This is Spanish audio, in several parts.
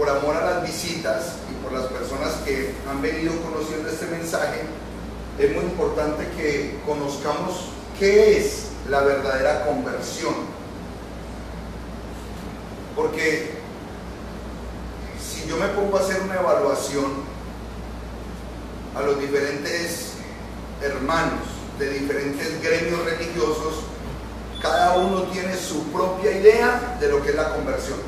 por amor a las visitas y por las personas que han venido conociendo este mensaje, es muy importante que conozcamos qué es la verdadera conversión. Porque si yo me pongo a hacer una evaluación a los diferentes hermanos de diferentes gremios religiosos, cada uno tiene su propia idea de lo que es la conversión.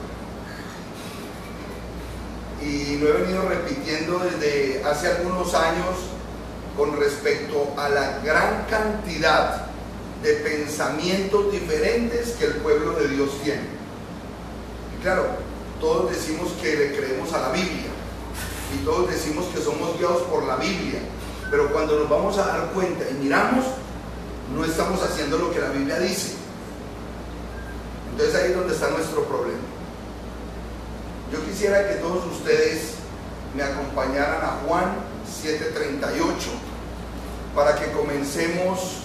Y lo he venido repitiendo desde hace algunos años con respecto a la gran cantidad de pensamientos diferentes que el pueblo de Dios tiene. Y claro, todos decimos que le creemos a la Biblia y todos decimos que somos guiados por la Biblia, pero cuando nos vamos a dar cuenta y miramos, no estamos haciendo lo que la Biblia dice. Entonces ahí es donde está nuestro problema. Yo quisiera que todos ustedes me acompañaran a Juan 7:38 para que comencemos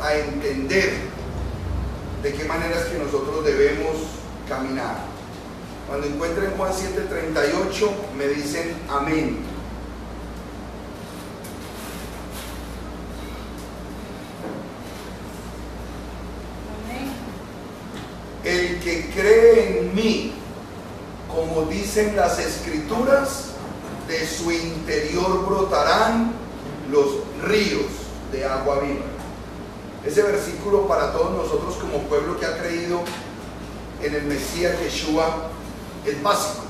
a entender de qué manera es que nosotros debemos caminar. Cuando encuentren Juan 7:38 me dicen amén. El que cree en mí, como dicen las escrituras, de su interior brotarán los ríos de agua viva. Ese versículo para todos nosotros como pueblo que ha creído en el Mesías Yeshua es básico,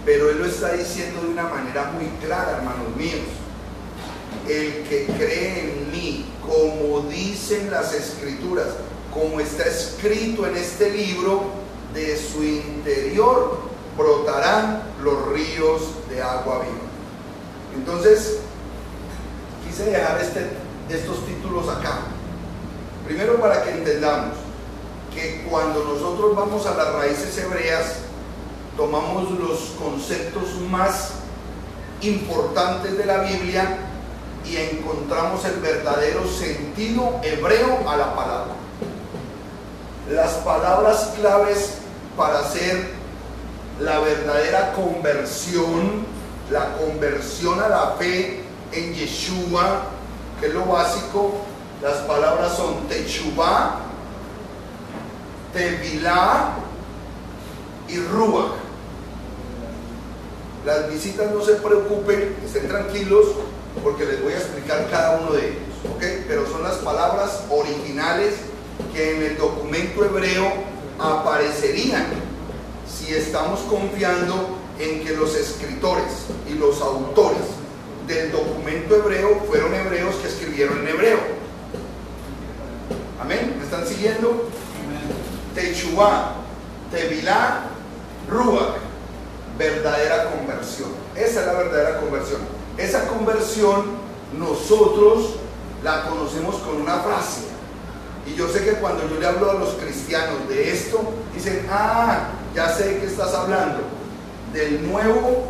pero él lo está diciendo de una manera muy clara, hermanos míos. El que cree en mí, como dicen las escrituras, como está escrito en este libro, de su interior brotarán los ríos de agua viva. Entonces, quise dejar estos títulos acá. Primero, para que entendamos que cuando nosotros vamos a las raíces hebreas, tomamos los conceptos más importantes de la Biblia y encontramos el verdadero sentido hebreo a la palabra. Las palabras claves para hacer la verdadera conversión, la conversión a la fe en Yeshua, que es lo básico, las palabras son Techuvá, Tevilá y Ruach. Las visitas no se preocupen, estén tranquilos, porque les voy a explicar cada uno de ellos, ¿ok? Pero son las palabras originales que en el documento hebreo aparecerían si estamos confiando en que los escritores y los autores del documento hebreo fueron hebreos que escribieron en hebreo. ¿Amén? ¿Me están siguiendo? Techuvá, Tevilá, Ruach, verdadera conversión. Esa es la verdadera conversión. Esa conversión nosotros la conocemos con una frase. Y yo sé que cuando yo le hablo a los cristianos de esto, dicen, ya sé de qué estás hablando, del nuevo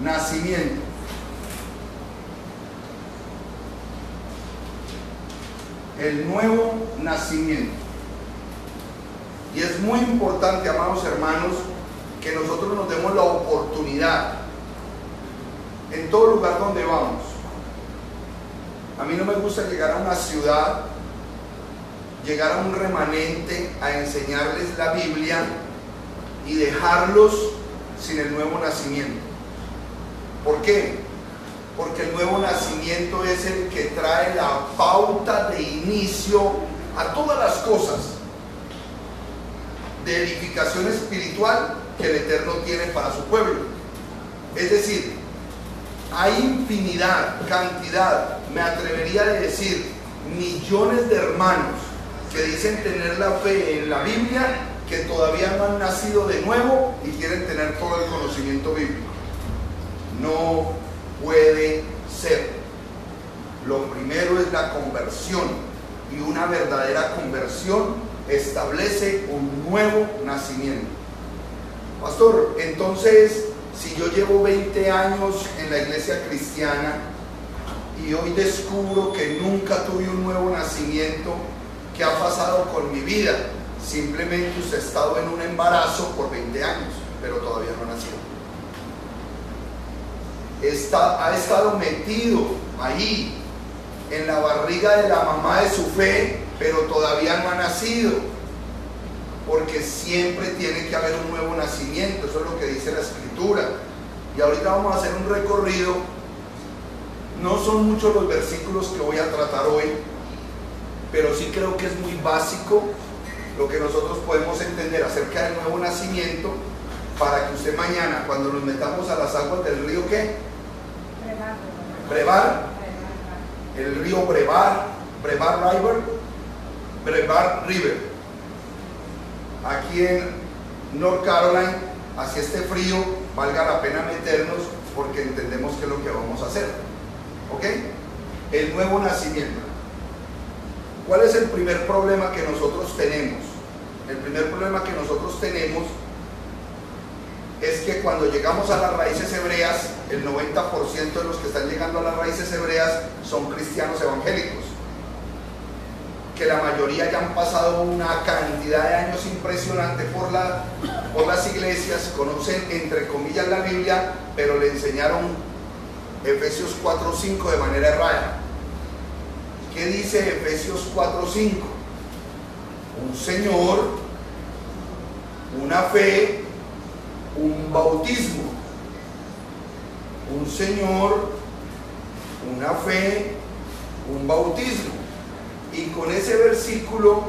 nacimiento. El nuevo nacimiento. Y es muy importante, amados hermanos, que nosotros nos demos la oportunidad en todo lugar donde vamos. A mí no me gusta llegar a una ciudad, llegar a un remanente a enseñarles la Biblia y dejarlos sin el nuevo nacimiento. ¿Por qué? Porque el nuevo nacimiento es el que trae la pauta de inicio a todas las cosas de edificación espiritual que el Eterno tiene para su pueblo. Es decir, hay infinidad, cantidad, me atrevería a decir, millones de hermanos que dicen tener la fe en la Biblia, que todavía no han nacido de nuevo y quieren tener todo el conocimiento bíblico. No puede ser. Lo primero es la conversión, y una verdadera conversión establece un nuevo nacimiento. Pastor, entonces, si yo llevo 20 años en la iglesia cristiana y hoy descubro que nunca tuve un nuevo nacimiento, ¿qué ha pasado con mi vida? Simplemente usted ha estado en un embarazo por 20 años, pero todavía no ha nacido. Ha estado metido ahí en la barriga de la mamá de su fe, pero todavía no ha nacido, porque siempre tiene que haber un nuevo nacimiento. Eso es lo que dice la Escritura. Y ahorita vamos a hacer un recorrido. No son muchos los versículos que voy a tratar hoy, pero sí creo que es muy básico lo que nosotros podemos entender acerca del nuevo nacimiento, para que usted mañana, cuando nos metamos a las aguas del río, ¿qué? Brevar, el río Brevar River, aquí en North Carolina, hacia este frío, valga la pena meternos, porque entendemos que es lo que vamos a hacer. ¿Ok? El nuevo nacimiento. ¿Cuál es el primer problema que nosotros tenemos? El primer problema que nosotros tenemos es que cuando llegamos a las raíces hebreas, el 90% de los que están llegando a las raíces hebreas son cristianos evangélicos, que la mayoría ya han pasado una cantidad de años impresionante por las iglesias, conocen entre comillas la Biblia, pero le enseñaron Efesios 4:5 de manera errada. ¿Qué dice Efesios 4:5? Un Señor, una fe, un bautismo. Un Señor, una fe, un bautismo. Y con ese versículo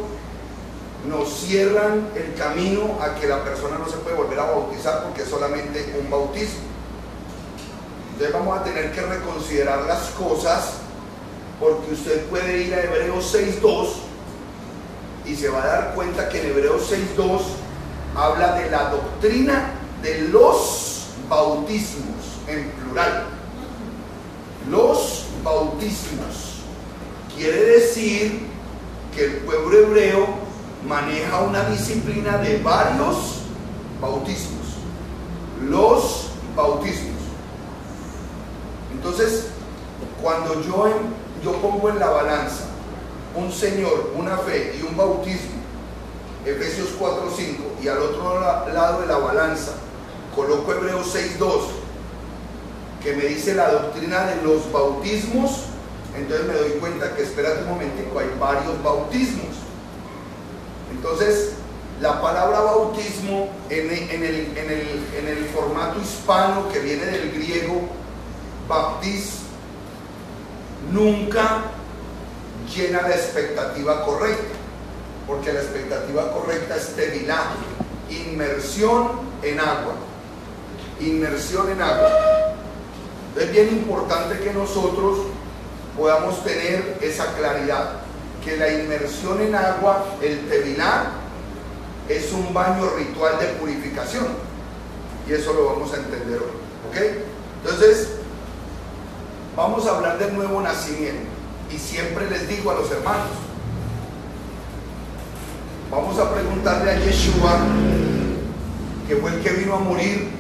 nos cierran el camino a que la persona no se puede volver a bautizar, porque es solamente un bautismo. Entonces vamos a tener que reconsiderar las cosas, porque usted puede ir a Hebreos 6:2 y se va a dar cuenta que en Hebreos 6:2 habla de la doctrina de los bautismos, en plural. Los bautismos quiere decir que el pueblo hebreo maneja una disciplina de varios bautismos. Los bautismos. Entonces, cuando yo pongo en la balanza un Señor, una fe y un bautismo, Efesios 4:5, y al otro lado de la balanza coloco Hebreos 6:2, que me dice la doctrina de los bautismos, entonces me doy cuenta que, espérate un momentico, hay varios bautismos. Entonces, la palabra bautismo en el formato hispano, que viene del griego baptis, nunca llena la expectativa correcta, porque la expectativa correcta es tevilá, inmersión en agua. Inmersión en agua. Es bien importante que nosotros podamos tener esa claridad, que la inmersión en agua, el tevilá, es un baño ritual de purificación, y eso lo vamos a entender hoy. ¿Ok? Entonces, vamos a hablar del nuevo nacimiento, y siempre les digo a los hermanos, vamos a preguntarle a Yeshua, que fue el que vino a morir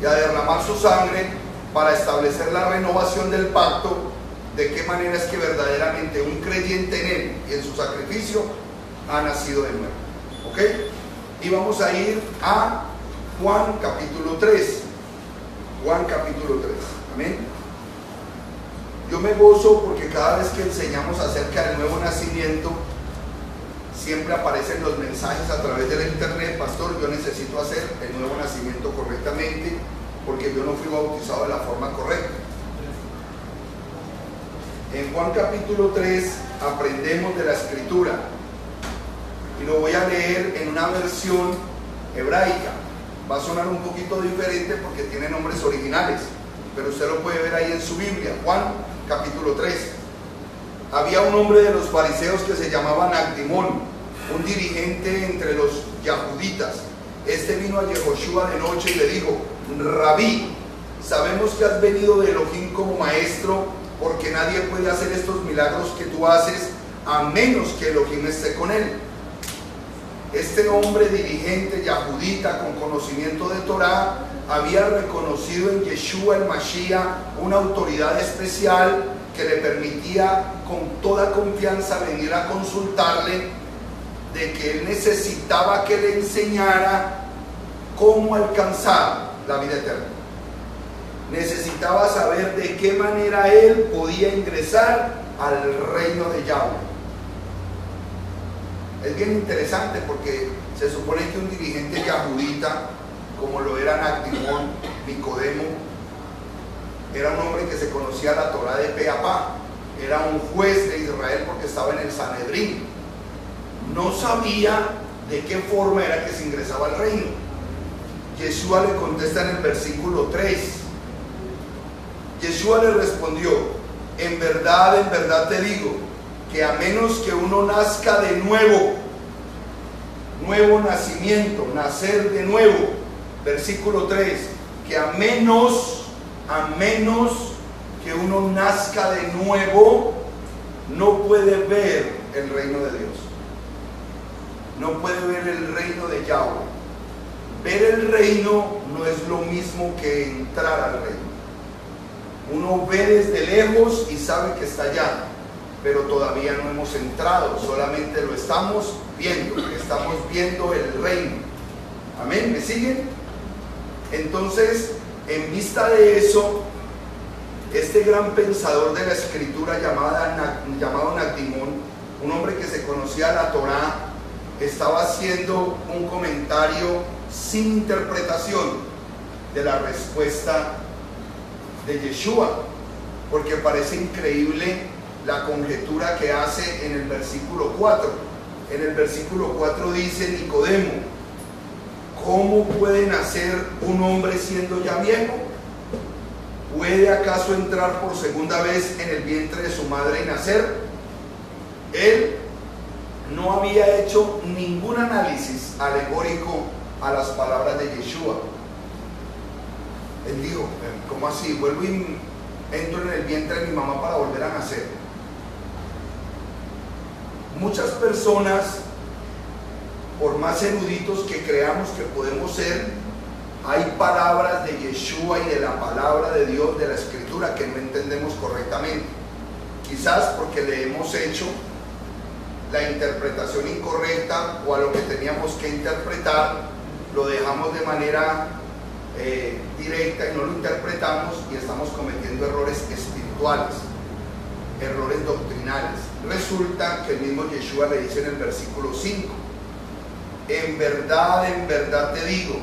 y a derramar su sangre para establecer la renovación del pacto, de qué manera es que verdaderamente un creyente en él y en su sacrificio ha nacido de nuevo. ¿Ok? Y vamos a ir a Juan capítulo 3. Juan capítulo 3. Amén. Yo me gozo porque cada vez que enseñamos acerca del nuevo nacimiento, siempre aparecen los mensajes a través de la internet: pastor, yo necesito hacer el nuevo nacimiento correctamente, porque yo no fui bautizado de la forma correcta. En Juan capítulo 3 aprendemos de la Escritura, y lo voy a leer en una versión hebraica. Va a sonar un poquito diferente porque tiene nombres originales, pero usted lo puede ver ahí en su Biblia. Juan capítulo 3. Había un hombre de los fariseos que se llamaba Nacdimón, un dirigente entre los yahuditas. Este vino a Yehoshua de noche y le dijo: Rabí, sabemos que has venido de Elohim como maestro, porque nadie puede hacer estos milagros que tú haces a menos que Elohim esté con él. Este hombre dirigente yahudita con conocimiento de Torah había reconocido en Yeshua el Mashiach una autoridad especial que le permitía con toda confianza venir a consultarle de que él necesitaba que le enseñara cómo alcanzar la vida eterna. Necesitaba saber de qué manera él podía ingresar al reino de Yahweh. Es bien interesante porque se supone que un dirigente yahudita, como lo eran Nactimón, Nicodemo, era un hombre que se conocía la Torá de pe a pa, era un juez de Israel porque estaba en el Sanedrín. No sabía de qué forma era que se ingresaba al reino. Yeshua le contesta en el versículo 3. Yeshua le respondió: en verdad te digo, que a menos que uno nazca de nuevo, nuevo nacimiento, nacer de nuevo, versículo 3, que a menos que uno nazca de nuevo, no puede ver el reino de Dios, no puede ver el reino de Yahweh. Ver el reino no es lo mismo que entrar al reino. Uno ve desde lejos y sabe que está allá, pero todavía no hemos entrado, solamente lo estamos viendo el reino. Amén, ¿me siguen? Entonces, en vista de eso, este gran pensador de la escritura llamado Nactimón, un hombre que se conocía la Torá, estaba haciendo un comentario sin interpretación de la respuesta de Yeshua, porque parece increíble la conjetura que hace en el versículo 4. En el versículo 4 dice: Nicodemo, ¿cómo puede nacer un hombre siendo ya viejo? ¿Puede acaso entrar por segunda vez en el vientre de su madre y nacer? Él no había hecho ningún análisis alegórico a las palabras de Yeshua. Él dijo: ¿cómo así? Vuelvo y entro en el vientre de mi mamá para volver a nacer. Muchas personas, por más eruditos que creamos que podemos ser, hay palabras de Yeshua y de la palabra de Dios, de la escritura, que no entendemos correctamente. Quizás porque le hemos hecho la interpretación incorrecta, o a lo que teníamos que interpretar lo dejamos de manera directa y no lo interpretamos, y estamos cometiendo errores espirituales, errores doctrinales. Resulta que el mismo Yeshua le dice en el versículo 5: en verdad te digo,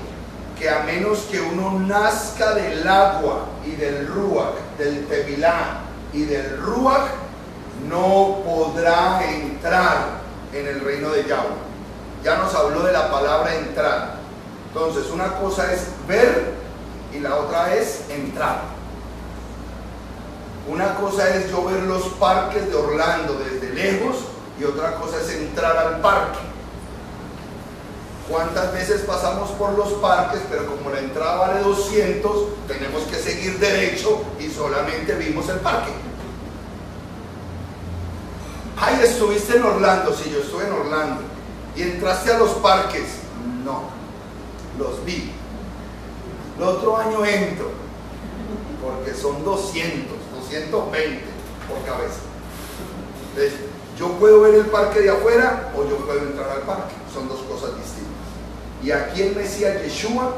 que a menos que uno nazca del agua y del ruach, del tevilá y del ruach, no podrá entrar en el reino de Yahweh. Ya nos habló de la palabra entrar. Entonces, una cosa es ver y la otra es entrar. Una cosa es yo ver los parques de Orlando desde lejos, y otra cosa es entrar al parque. ¿Cuántas veces pasamos por los parques, pero como la entrada vale 200, tenemos que seguir derecho y solamente vimos el parque? Ay, ¿estuviste en Orlando? Sí, yo estuve en Orlando. ¿Y entraste a los parques? No, los vi. El otro año entro, porque son 220 por cabeza. Entonces, yo puedo ver el parque de afuera o yo puedo entrar al parque. Son dos cosas distintas. Y aquí el Mesías Yeshua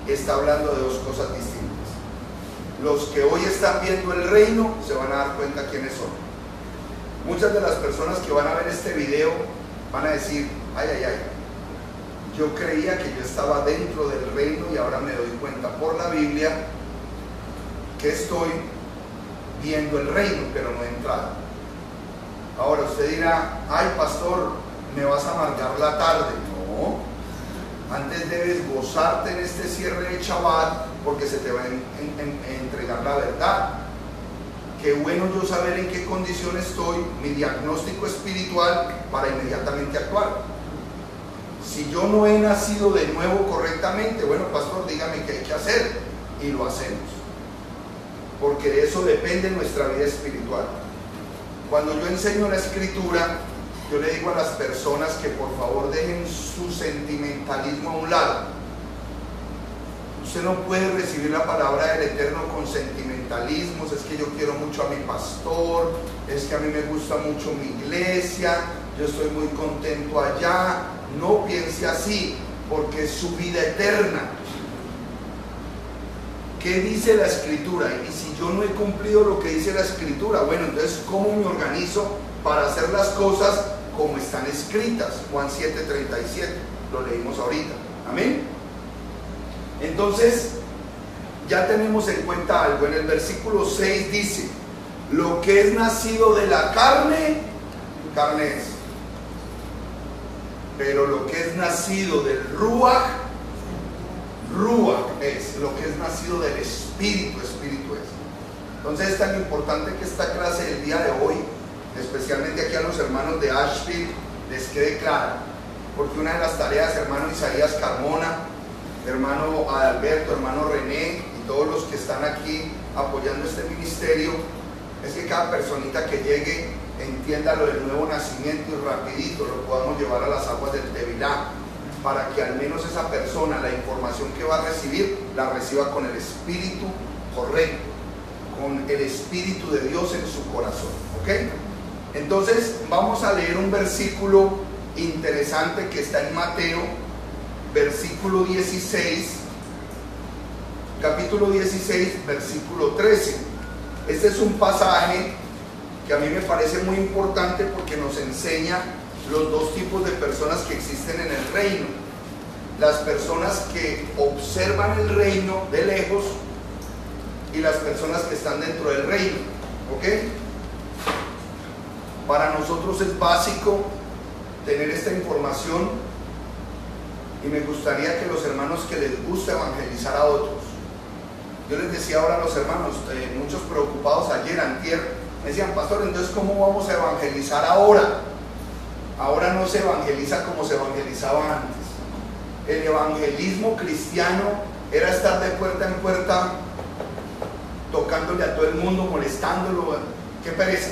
está hablando de dos cosas distintas. Los que hoy están viendo el reino se van a dar cuenta quiénes son. Muchas de las personas que van a ver este video van a decir: ay, yo creía que yo estaba dentro del reino y ahora me doy cuenta por la Biblia que estoy viendo el reino, pero no he entrado. Ahora usted dirá: ay, pastor, me vas a amargar la tarde. No, antes debes gozarte en este cierre de Shabbat, porque se te va a entregar la verdad. Qué bueno yo saber en qué condición estoy, mi diagnóstico espiritual, para inmediatamente actuar. Si yo no he nacido de nuevo correctamente, bueno, pastor, dígame qué hay que hacer, y lo hacemos, porque de eso depende nuestra vida espiritual. Cuando yo enseño la escritura, yo le digo a las personas que por favor dejen su sentimentalismo a un lado. Usted no puede recibir la palabra del Eterno con sentimentalismos. Es que yo quiero mucho a mi pastor, es que a mí me gusta mucho mi iglesia, yo estoy muy contento allá. No piense así, porque es su vida eterna. ¿Qué dice la Escritura? Y si yo no he cumplido lo que dice la Escritura, bueno, entonces ¿cómo me organizo para hacer las cosas como están escritas? Juan 7:37, lo leímos ahorita. Amén. Entonces, ya tenemos en cuenta algo. En el versículo 6 dice: lo que es nacido de la carne, carne es. Pero lo que es nacido del Ruach, Ruach es. Lo que es nacido del Espíritu, Espíritu es. Entonces es tan importante que esta clase del día de hoy, especialmente aquí a los hermanos de Ashfield, les quede clara. Porque una de las tareas, hermano Isaías Carmona, hermano Adalberto, hermano René y todos los que están aquí apoyando este ministerio, es que cada personita que llegue entienda lo del nuevo nacimiento y rapidito lo podamos llevar a las aguas del Tevilá, para que al menos esa persona, la información que va a recibir, la reciba con el espíritu correcto, con el Espíritu de Dios en su corazón. ¿Ok? Entonces vamos a leer un versículo interesante que está en Mateo, versículo 16, capítulo 16, versículo 13. Este es un pasaje que a mí me parece muy importante porque nos enseña los dos tipos de personas que existen en el reino. Las personas que observan el reino de lejos y las personas que están dentro del reino. ¿Ok? Para nosotros es básico tener esta información, y me gustaría que los hermanos que les gusta evangelizar a otros, yo les decía ahora a los hermanos, muchos preocupados ayer, antier, me decían: pastor, entonces ¿cómo vamos a evangelizar ahora? Ahora no se evangeliza como se evangelizaba antes. El evangelismo cristiano era estar de puerta en puerta, tocándole a todo el mundo, molestándolo. ¡Qué pereza!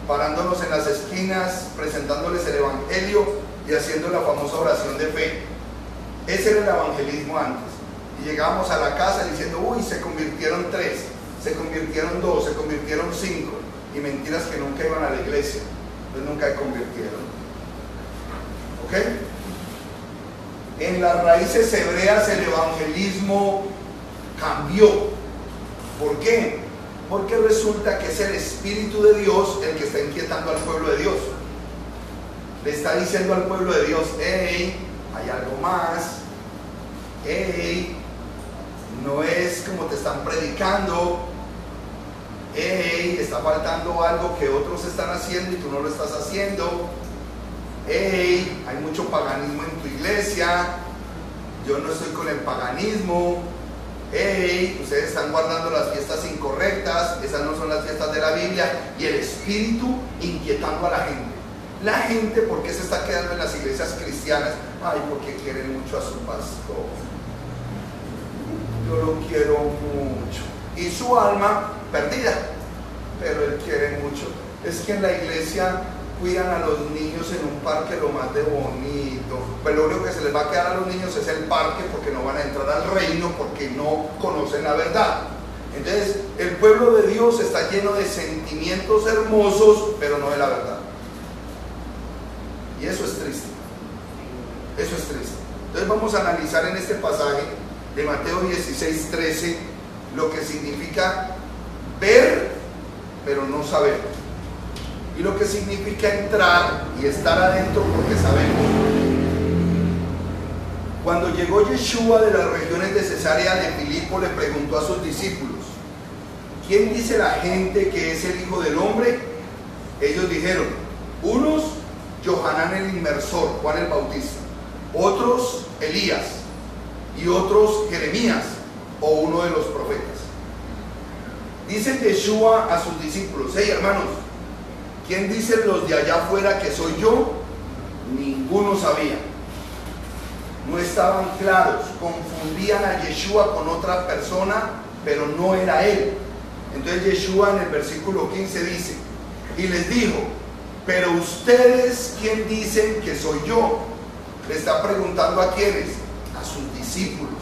Parándonos en las esquinas, presentándoles el evangelio y haciendo la famosa oración de fe. Ese era el evangelismo antes. Y llegábamos a la casa diciendo: uy, se convirtieron 3, se convirtieron 2, se convirtieron 5, y mentiras que nunca iban a la iglesia, pues nunca se convirtieron. ¿Ok? En las raíces hebreas el evangelismo cambió. ¿Por qué? Porque resulta que es el Espíritu de Dios el que está inquietando al pueblo de Dios. Le está diciendo al pueblo de Dios: hey, hay algo más. Hey, no es como te están predicando. Hey, está faltando algo que otros están haciendo y tú no lo estás haciendo. Hey, hay mucho paganismo en tu iglesia. Yo no estoy con el paganismo. Hey, ustedes están guardando las fiestas incorrectas. Esas no son las fiestas de la Biblia. Y el Espíritu inquietando a la gente. La gente, ¿por qué se está quedando en las iglesias cristianas? Ay, porque quieren mucho a su pastor. Yo lo quiero mucho. Y su alma perdida, pero él quiere mucho. Es que en la iglesia cuidan a los niños en un parque lo más de bonito. Pero lo único que se les va a quedar a los niños es el parque, porque no van a entrar al reino, porque no conocen la verdad. Entonces, el pueblo de Dios está lleno de sentimientos hermosos, pero no de la verdad. Y eso es triste. Eso es triste. Entonces vamos a analizar en este pasaje de Mateo 16:13 lo que significa ver pero no saber, y lo que significa entrar y estar adentro porque sabemos. Cuando llegó Yeshua de las regiones de Cesarea de Filipo, le preguntó a sus discípulos: ¿quién dice la gente que es el Hijo del Hombre? Ellos dijeron: unos Yohanan el Inmersor, Juan el Bautista; otros Elías, y otros Jeremías o uno de los profetas. Dice Yeshua a sus discípulos: hey hermanos, ¿quién dicen los de allá afuera que soy yo? Ninguno sabía. No estaban claros, confundían a Yeshua con otra persona, pero no era él. Entonces Yeshua en el versículo 15 dice: y les dijo: pero ustedes, ¿quién dicen que soy yo? Le está preguntando a quiénes, a sus discípulos,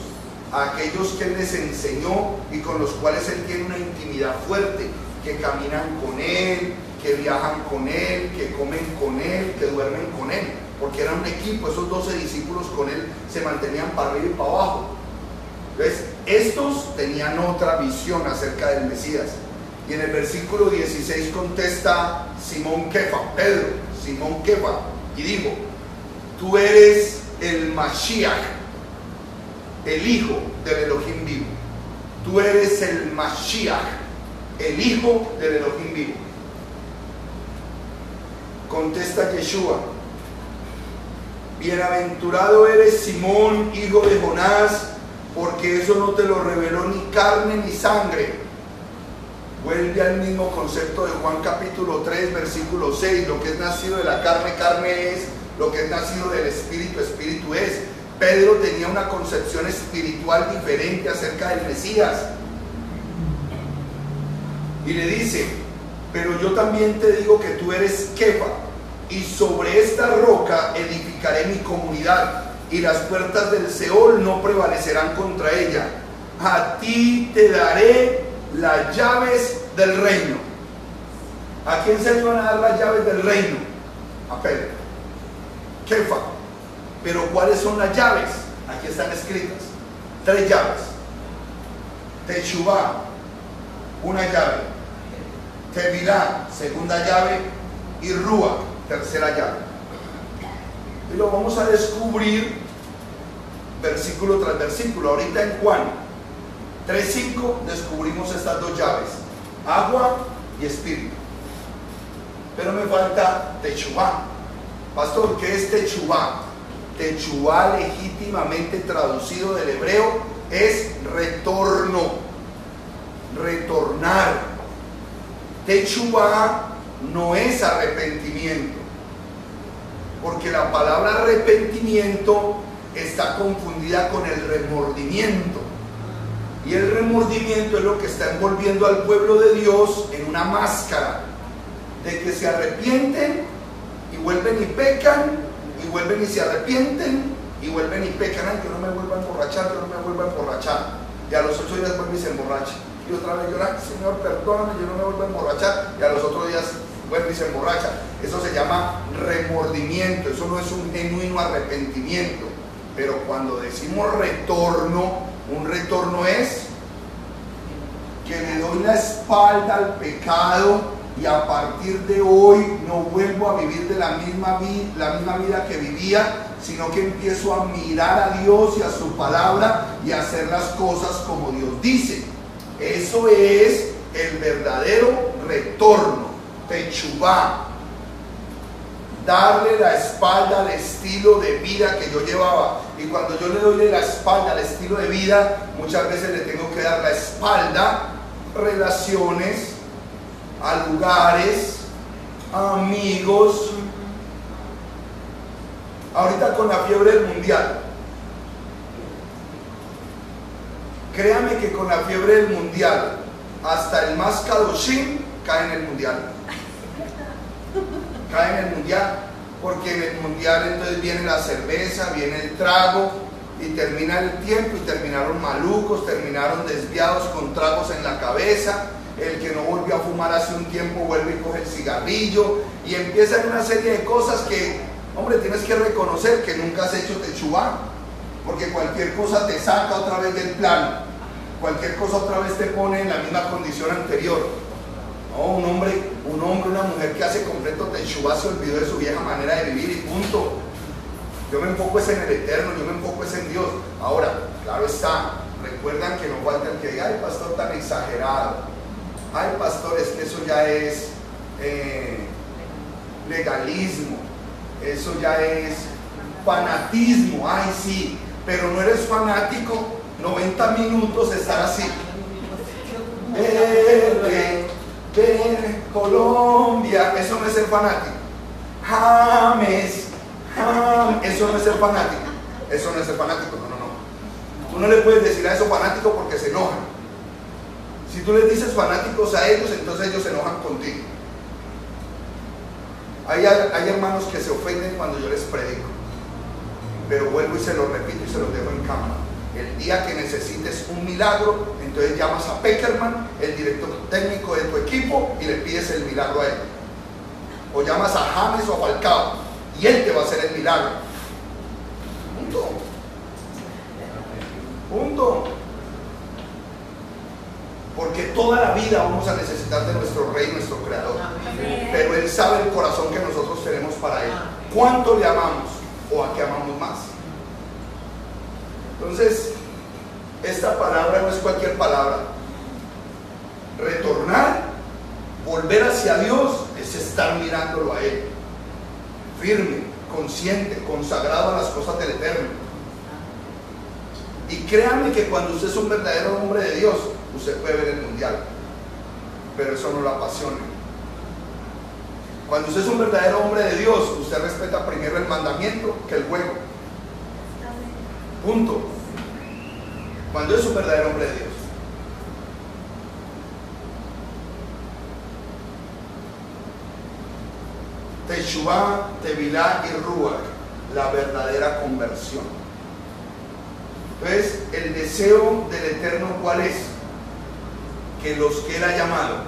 a aquellos que él les enseñó y con los cuales él tiene una intimidad fuerte, que caminan con él, que viajan con él, que comen con él, que duermen con él, porque era un equipo. Esos 12 discípulos con él se mantenían para arriba y para abajo. Entonces, estos tenían otra visión acerca del Mesías. Y en el versículo 16 contesta Simón Kefa, Pedro, Simón Kefa, y dijo: tú eres el Mashiach, el hijo del Elohim vivo. Tú eres el Mashiach, el hijo del Elohim vivo. Contesta Yeshua: bienaventurado eres Simón, hijo de Jonás, porque eso no te lo reveló ni carne ni sangre. Vuelve al mismo concepto de Juan capítulo 3 versículo 6: lo que es nacido de la carne, carne es; lo que es nacido del espíritu, espíritu es. Pedro tenía una concepción espiritual diferente acerca del Mesías, y le dice: pero yo también te digo que tú eres Kefa, y sobre esta roca edificaré mi comunidad, y las puertas del Seol no prevalecerán contra ella. A ti te daré las llaves del reino. ¿A quién se le van a dar las llaves del reino? A Pedro, Kefa. Pero ¿cuáles son las llaves? Aquí están escritas: 3 llaves. Teshuvá, una llave; Tevilá, segunda llave; y Rúa, tercera llave. Y lo vamos a descubrir versículo tras versículo. Ahorita en Juan 3:5 descubrimos estas 2 llaves: agua y espíritu. Pero me falta Teshuvá. Pastor, ¿qué es Teshuvá? Teshuvá, legítimamente traducido del hebreo, es retorno, retornar. Teshuvá no es arrepentimiento, porque la palabra arrepentimiento está confundida con el remordimiento, y el remordimiento es lo que está envolviendo al pueblo de Dios en una máscara de que se arrepienten y vuelven y pecan, y vuelven y se arrepienten y vuelven y pecan. Ay, que no me vuelva a emborrachar, que no me vuelva a emborrachar. Y a los 8 días vuelve y se emborracha, y otra vez llora: Señor, perdóname, yo no me vuelvo a emborrachar. Y a los otros días vuelve y se emborracha. Eso se llama remordimiento. Eso no es un genuino arrepentimiento. Pero cuando decimos retorno, un retorno es que le doy la espalda al pecado, y a partir de hoy no vuelvo a vivir de la misma vida que vivía, sino que empiezo a mirar a Dios y a su palabra y a hacer las cosas como Dios dice. Eso es el verdadero retorno, Teshuvá. Darle la espalda al estilo de vida que yo llevaba. Y cuando yo le doy la espalda al estilo de vida, muchas veces le tengo que dar la espalda a relaciones, a lugares, a amigos. Ahorita con la fiebre del mundial, créame que con la fiebre del mundial, hasta el más kadoshim cae en el mundial. Cae en el mundial, porque en el mundial entonces viene la cerveza, viene el trago, y termina el tiempo, y terminaron malucos, terminaron desviados con tragos en la cabeza. El que no volvió a fumar hace un tiempo vuelve y coge el cigarrillo, y empiezan una serie de cosas que, hombre, tienes que reconocer que nunca has hecho Teshuvá, porque cualquier cosa te saca otra vez del plano, cualquier cosa otra vez te pone en la misma condición anterior. No, un hombre, una mujer que hace completo Teshuvá se olvidó de su vieja manera de vivir, y punto. Yo me enfoco es en el eterno, yo me enfoco es en Dios. Ahora, claro está, recuerdan que no falta el que diga: ay, pastor, tan exagerado. Ay, pastor, es que eso ya es legalismo, eso ya es fanatismo. Ay, sí, pero no eres fanático 90 minutos estar así. Colombia, eso no es ser fanático. James, eso no es ser fanático. Eso no es ser fanático, no. Tú no le puedes decir a eso fanático porque se enojan. Si tú les dices fanáticos a ellos, entonces ellos se enojan contigo. Hay hermanos que se ofenden cuando yo les predico, pero vuelvo y se los repito y se los dejo en cámara. El día que necesites un milagro, entonces llamas a Peckerman, el director técnico de tu equipo, y le pides el milagro a él. o llamas a James o a Falcao y él te va a hacer el milagro. Punto. Punto. Porque toda la vida vamos a necesitar de nuestro Rey, nuestro Creador. Pero Él sabe el corazón que nosotros tenemos para Él. ¿Cuánto le amamos o a qué amamos más? Entonces, esta palabra no es cualquier palabra. Retornar, volver hacia Dios, es estar mirándolo a Él. Firme, consciente, consagrado a las cosas del Eterno. Y créanme que cuando usted es un verdadero hombre de Dios, usted puede ver el mundial, pero eso no lo apasiona. Cuando usted es un verdadero hombre de Dios, usted respeta primero el mandamiento que el juego. Punto. Cuando es un verdadero hombre de Dios. Teshuvá, Tevilá y Ruach, la verdadera conversión. Entonces, el deseo del Eterno, ¿cuál es? Que los que Él ha llamado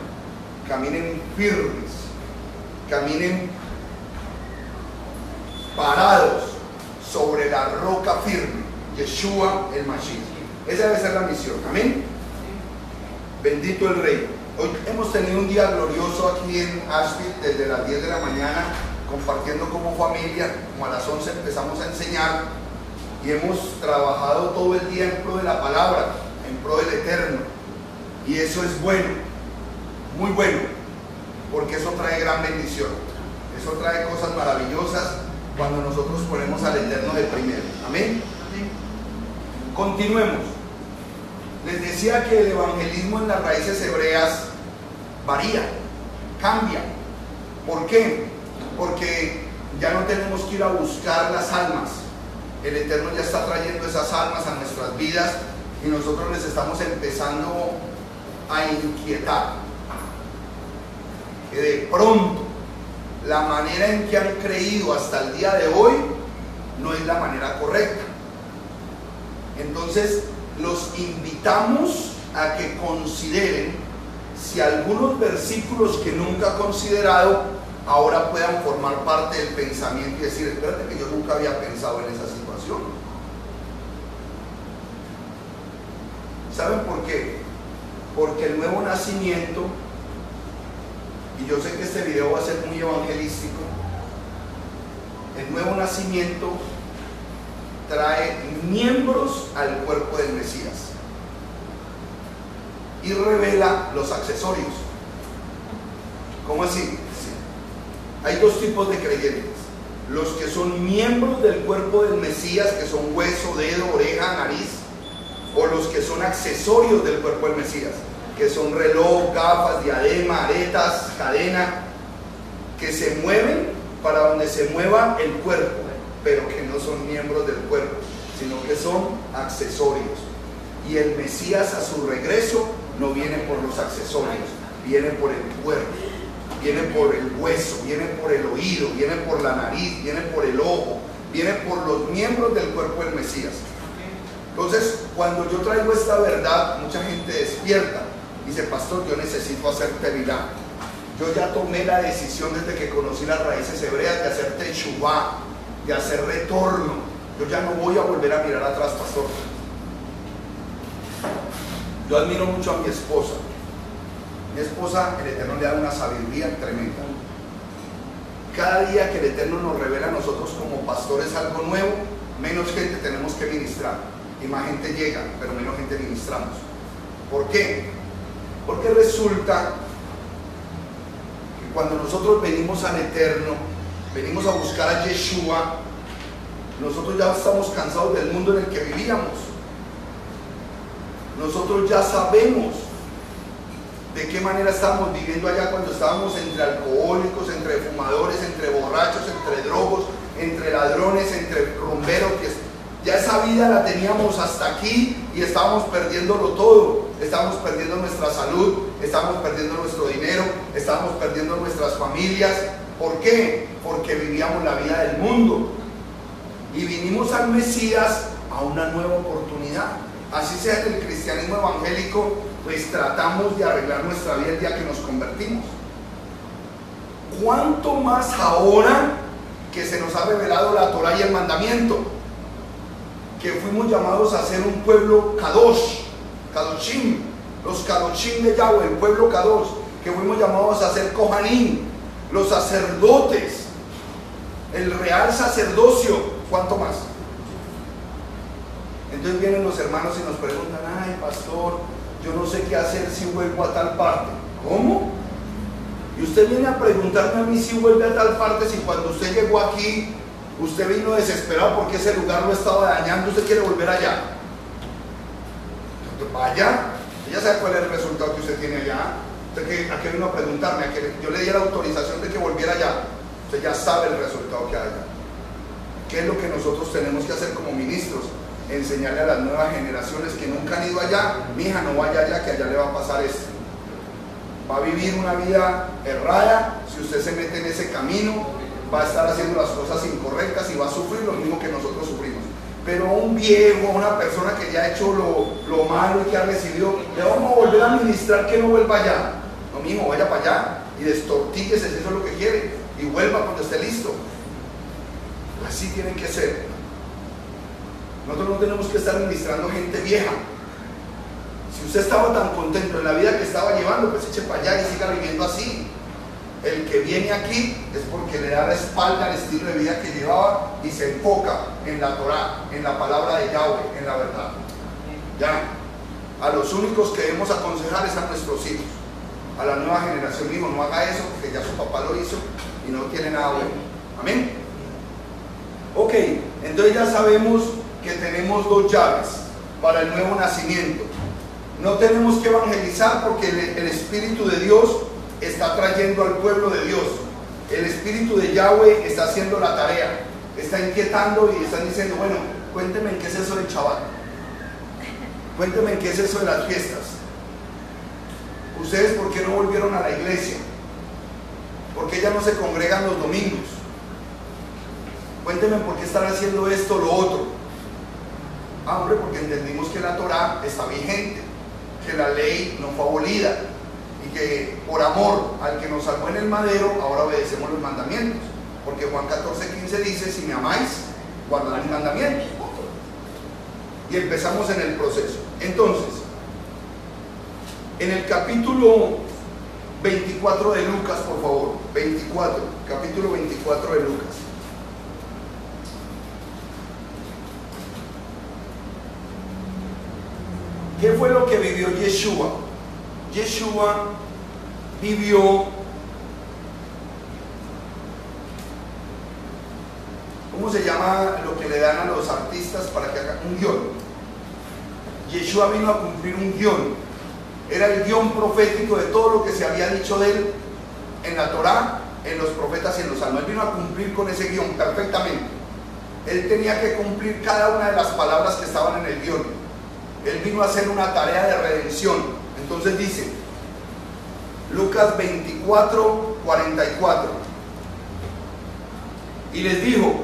caminen firmes, caminen parados sobre la roca firme, Yeshua el Mashiach. Esa debe ser la misión, amén. Bendito el Rey. Hoy hemos tenido un día glorioso aquí en Asheville desde las 10 de la mañana, compartiendo como familia. Como a las 11 empezamos a enseñar y hemos trabajado todo el día en pro de la palabra, en pro del Eterno. Y eso es bueno, muy bueno, porque eso trae gran bendición. Eso trae cosas maravillosas cuando nosotros ponemos al Eterno de primero. Amén. Continuemos. Les decía que el evangelismo en las raíces hebreas varía, cambia. ¿Por qué? Porque ya no tenemos que ir a buscar las almas. El Eterno ya está trayendo esas almas a nuestras vidas y nosotros les estamos empezando a inquietar. Que de pronto la manera en que han creído hasta el día de hoy no es la manera correcta. Entonces los invitamos a que consideren si algunos versículos que nunca han considerado ahora puedan formar parte del pensamiento y decir, espérate que yo nunca había pensado en esa situación. ¿Saben por qué? Porque el nuevo nacimiento, y yo sé que este video va a ser muy evangelístico, el nuevo nacimiento trae miembros al cuerpo del Mesías y revela los accesorios. ¿Cómo así? Sí. Hay dos tipos de creyentes: los que son miembros del cuerpo del Mesías, que son hueso, dedo, oreja, nariz, o los que son accesorios del cuerpo del Mesías, que son reloj, gafas, diadema, aretas, cadena, que se mueven para donde se mueva el cuerpo, pero que no son miembros del cuerpo, sino que son accesorios. Y el Mesías a su regreso no viene por los accesorios, viene por el cuerpo, viene por el hueso, viene por el oído, viene por la nariz, viene por el ojo, viene por los miembros del cuerpo del Mesías. Entonces, cuando yo traigo esta verdad, mucha gente despierta y dice, pastor, yo necesito hacer tevilá. Yo ya tomé la decisión desde que conocí las raíces hebreas de hacer teshuvá, de hacer retorno. Yo ya no voy a volver a mirar atrás, pastor. Yo admiro mucho a mi esposa. Mi esposa, el Eterno le da una sabiduría tremenda. Cada día que el Eterno nos revela a nosotros como pastores algo nuevo, menos gente tenemos que ministrar y más gente llega, pero menos gente ministramos. ¿Por qué? Porque resulta que cuando nosotros venimos al Eterno, venimos a buscar a Yeshua, nosotros ya estamos cansados del mundo en el que vivíamos. Nosotros ya sabemos de qué manera estábamos viviendo allá cuando estábamos entre alcohólicos, entre fumadores, entre borrachos, entre drogos, entre ladrones, entre rumberos. Ya esa vida la teníamos hasta aquí y estábamos perdiéndolo todo. Estábamos perdiendo nuestra salud, estábamos perdiendo nuestro dinero, estábamos perdiendo nuestras familias. ¿Por qué? Porque vivíamos la vida del mundo. Y vinimos al Mesías a una nueva oportunidad. Así sea en el cristianismo evangélico, pues tratamos de arreglar nuestra vida el día que nos convertimos. ¿cuánto más ahora que se nos ha revelado la Torá y el mandamiento? Que fuimos llamados a ser un pueblo Kadosh, Kadoshim, los Kadoshim de Yahweh, el pueblo Kadosh, que fuimos llamados a ser Kohanim, los sacerdotes, el real sacerdocio, ¿cuánto más? Entonces vienen los hermanos y nos preguntan, ay pastor, yo no sé qué hacer si vuelvo a tal parte. ¿Cómo? Y usted viene a preguntarme a mí si vuelve a tal parte, si cuando usted llegó aquí, usted vino desesperado porque ese lugar lo estaba dañando, usted quiere volver allá. Entonces, vaya, ya sabe cuál es el resultado que usted tiene allá. ¿Usted a qué vino a preguntarme? A que yo le diera autorización de que volviera allá. Usted ya sabe el resultado que hay allá. ¿Qué es lo que nosotros tenemos que hacer como ministros? Enseñarle a las nuevas generaciones que nunca han ido allá, mi hija no vaya allá, que allá le va a pasar esto. Va a vivir una vida errada, si usted se mete en ese camino, va a estar haciendo las cosas incorrectas y va a sufrir lo mismo que nosotros sufrimos. Pero a un viejo, a una persona que ya ha hecho lo malo y que ha recibido, le vamos a volver a ministrar que no vuelva allá. No, mijo, vaya para allá y destortíllese si eso es lo que quiere y vuelva cuando esté listo. Así tienen que ser. Nosotros no tenemos que estar ministrando gente vieja. Si usted estaba tan contento en la vida que estaba llevando, pues eche para allá y siga viviendo así. El que viene aquí es porque le da la espalda al estilo de vida que llevaba y se enfoca en la Torá, en la palabra de Yahweh, en la verdad. Ya, a los únicos que debemos aconsejar es a nuestros hijos, a la nueva generación. Hijo, no haga eso porque ya su papá lo hizo y no tiene nada bueno. Amén. Ok, entonces ya sabemos que tenemos dos llaves para el nuevo nacimiento. No tenemos que evangelizar porque el Espíritu de Dios está trayendo al pueblo de Dios. El Espíritu de Yahweh está haciendo la tarea, está inquietando y está diciendo, bueno, cuénteme en qué es eso del Shabbat, cuénteme en qué es eso de las fiestas. ¿Ustedes por qué no volvieron a la iglesia? ¿Por qué ya no se congregan los domingos? Cuéntenme por qué están haciendo esto o lo otro. Ah, hombre, porque entendimos que la Torá está vigente, que la ley no fue abolida y que por amor al que nos salvó en el madero, ahora obedecemos los mandamientos. Porque Juan 14:15 dice, si me amáis, guardad mis mandamientos. Y empezamos en el proceso. Entonces, en el capítulo 24 de Lucas, por favor, capítulo 24 de Lucas. ¿Qué fue lo que vivió Yeshua? Yeshua vivió, ¿cómo se llama lo que le dan a los artistas para que hagan un guión? Yeshua vino a cumplir un guión. Era el guión profético de todo lo que se había dicho de él en la Torá, en los profetas y en los salmos. Él vino a cumplir con ese guión perfectamente. Él tenía que cumplir cada una de las palabras que estaban en el guión. Él vino a hacer una tarea de redención. Entonces dice, Lucas 24:44, y les dijo,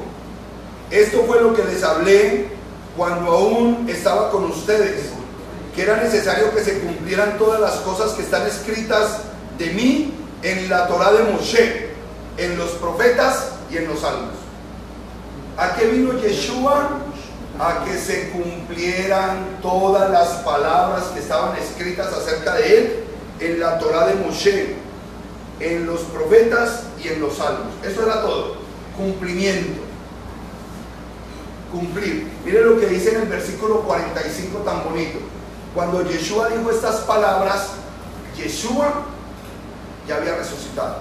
esto fue lo que les hablé cuando aún estaba con ustedes, que era necesario que se cumplieran todas las cosas que están escritas de mí en la Torá de Moshe, en los profetas y en los salmos. ¿A qué vino Yeshua? A que se cumplieran todas las palabras que estaban escritas acerca de él en la Torá de Moshe, en los profetas y en los salmos. Eso era todo, cumplimiento, cumplir. Mire lo que dice en el versículo 45 tan bonito. Cuando Yeshua dijo estas palabras, Yeshua ya había resucitado.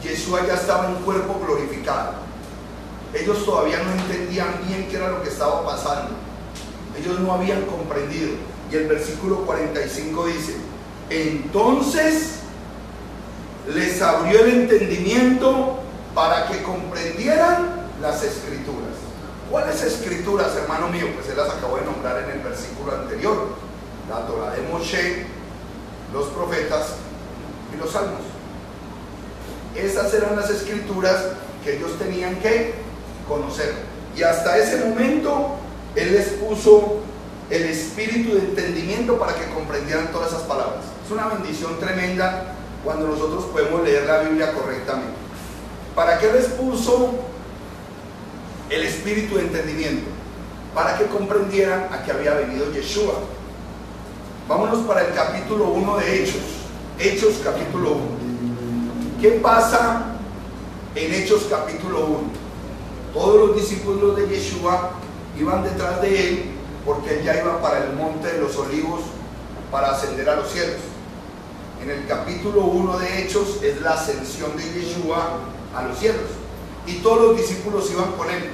Yeshua ya estaba en cuerpo glorificado. Ellos todavía no entendían bien qué era lo que estaba pasando. Ellos no habían comprendido. Y el versículo 45 dice, entonces les abrió el entendimiento para que comprendieran las escrituras. ¿Cuáles escrituras, hermano mío? Pues él las acabó de nombrar en el versículo anterior. La Torá de Moshe, los profetas y los salmos. Esas eran las escrituras que ellos tenían que conocer. Y hasta ese momento él les puso el espíritu de entendimiento para que comprendieran todas esas palabras. Es una bendición tremenda cuando nosotros podemos leer la Biblia correctamente. ¿Para qué les puso el espíritu de entendimiento? Para que comprendieran a qué había venido Yeshua. Vámonos para el capítulo 1 de Hechos. Hechos capítulo 1. ¿Qué pasa en Hechos capítulo 1? Todos los discípulos de Yeshua iban detrás de él porque él ya iba para el monte de los olivos para ascender a los cielos. En el capítulo 1 de Hechos es la ascensión de Yeshua a los cielos y todos los discípulos iban con él.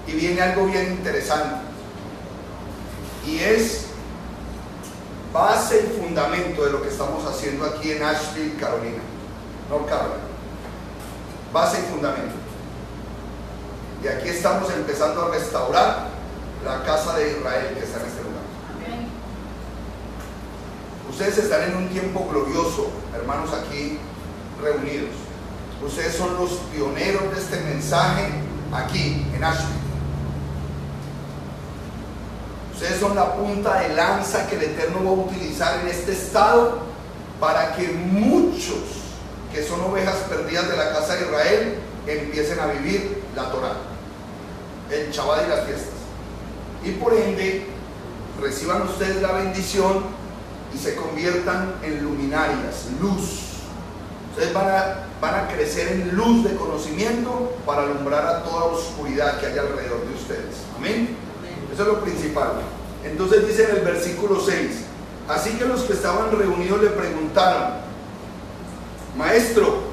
Y viene algo bien interesante y es base y fundamento de lo que estamos haciendo aquí en Asheville, Carolina, North Carolina. Base y fundamento. Y aquí estamos empezando a restaurar la casa de Israel que está en este lugar. Amén. Ustedes están en un tiempo glorioso, hermanos, aquí reunidos. Ustedes son los pioneros de este mensaje aquí en Asheville. Ustedes son la punta de lanza que el Eterno va a utilizar en este estado para que muchos que son ovejas perdidas de la casa de Israel empiecen a vivir la Torá, el Shabbat y las fiestas. Y por ende reciban ustedes la bendición y se conviertan en luminarias, luz. Ustedes van a crecer en luz de conocimiento para alumbrar a toda oscuridad que hay alrededor de ustedes. Amén. Eso es lo principal. Entonces dice en el versículo 6: así que los que estaban reunidos le preguntaron: Maestro,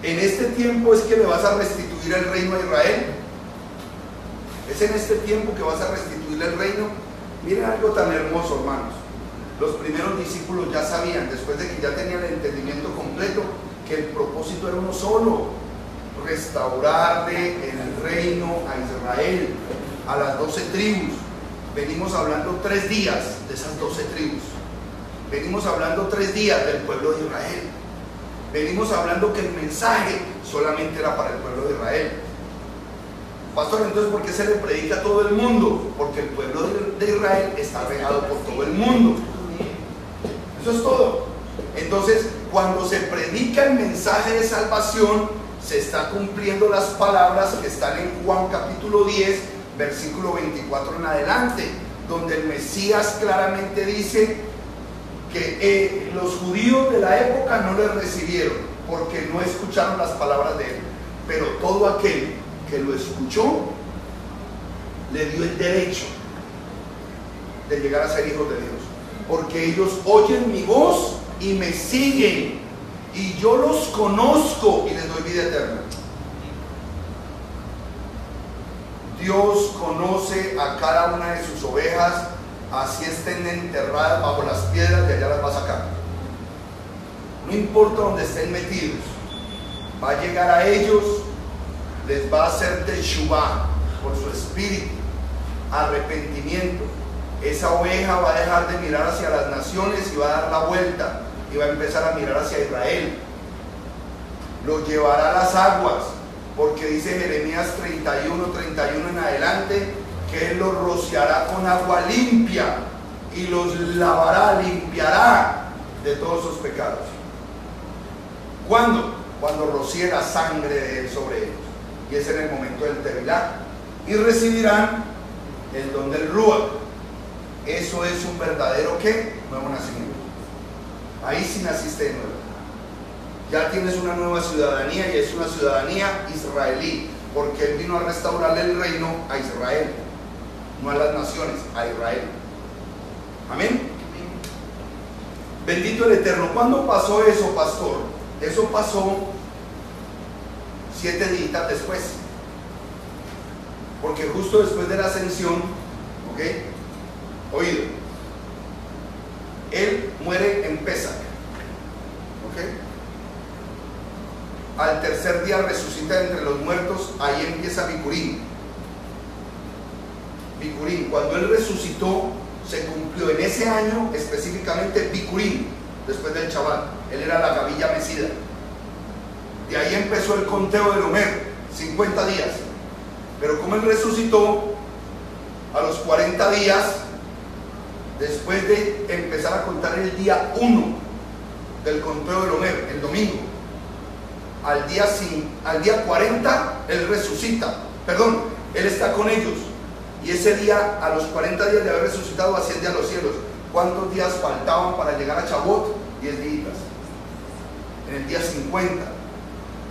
¿en este tiempo es que le vas a restituir el reino a Israel? ¿Es en este tiempo que vas a restituir el reino? Miren algo tan hermoso, hermanos. Los primeros discípulos ya sabían, después de que ya tenían el entendimiento completo, que el propósito era uno solo: restaurarle el reino a Israel, a las 12 tribus. Venimos hablando 3 días de esas 12 tribus. Venimos hablando 3 días del pueblo de Israel. Venimos hablando que el mensaje solamente era para el pueblo de Israel. Pastor, entonces ¿por qué se le predica a todo el mundo? Porque el pueblo de Israel está regado por todo el mundo. Eso es todo. Entonces, cuando se predica el mensaje de salvación, se está cumpliendo las palabras que están en Juan capítulo 10, versículo 24 en adelante, donde el Mesías claramente dice que los judíos de la época no le recibieron porque no escucharon las palabras de él, pero todo aquel que lo escuchó le dio el derecho de llegar a ser hijos de Dios, porque ellos oyen mi voz y me siguen, y yo los conozco y les doy vida eterna. Dios conoce a cada una de sus ovejas, así estén enterradas bajo las piedras, de allá las va a sacar. No importa donde estén metidos, va a llegar a ellos, les va a hacer teshuvá por su espíritu, arrepentimiento. Esa oveja va a dejar de mirar hacia las naciones y va a dar la vuelta y va a empezar a mirar hacia Israel. Los llevará a las aguas, porque dice Jeremías 31 en adelante que Él los rociará con agua limpia y los lavará, limpiará de todos sus pecados. ¿Cuándo? Cuando rocíe la sangre de Él sobre ellos, y es en el momento del Tevilá, y recibirán el don del Ruach. Eso es un verdadero ¿qué? Nuevo nacimiento. Ahí sí naciste de nuevo. Ya tienes una nueva ciudadanía, y es una ciudadanía israelí, porque Él vino a restaurarle el reino a Israel, no a las naciones, a Israel. Amén. Bendito el Eterno. ¿Cuándo pasó eso, pastor? Eso pasó 7 días después, porque justo después de la ascensión, oído, Él muere en Pesach, al tercer día resucita entre los muertos. Ahí empieza Bikurim. Cuando Él resucitó, se cumplió en ese año específicamente Bikurim, después del Shabbat. Él era la gavilla mecida. De ahí empezó el conteo del Omer, 50 días. Pero como Él resucitó, a los 40 días, después de empezar a contar el día 1, del conteo del Homer, el domingo. Al día 40 Él resucita, perdón, Él está con ellos. Y ese día, a los 40 días de haber resucitado, asciende a los cielos. ¿Cuántos días faltaban para llegar a Shavuot? 10 días. En el día 50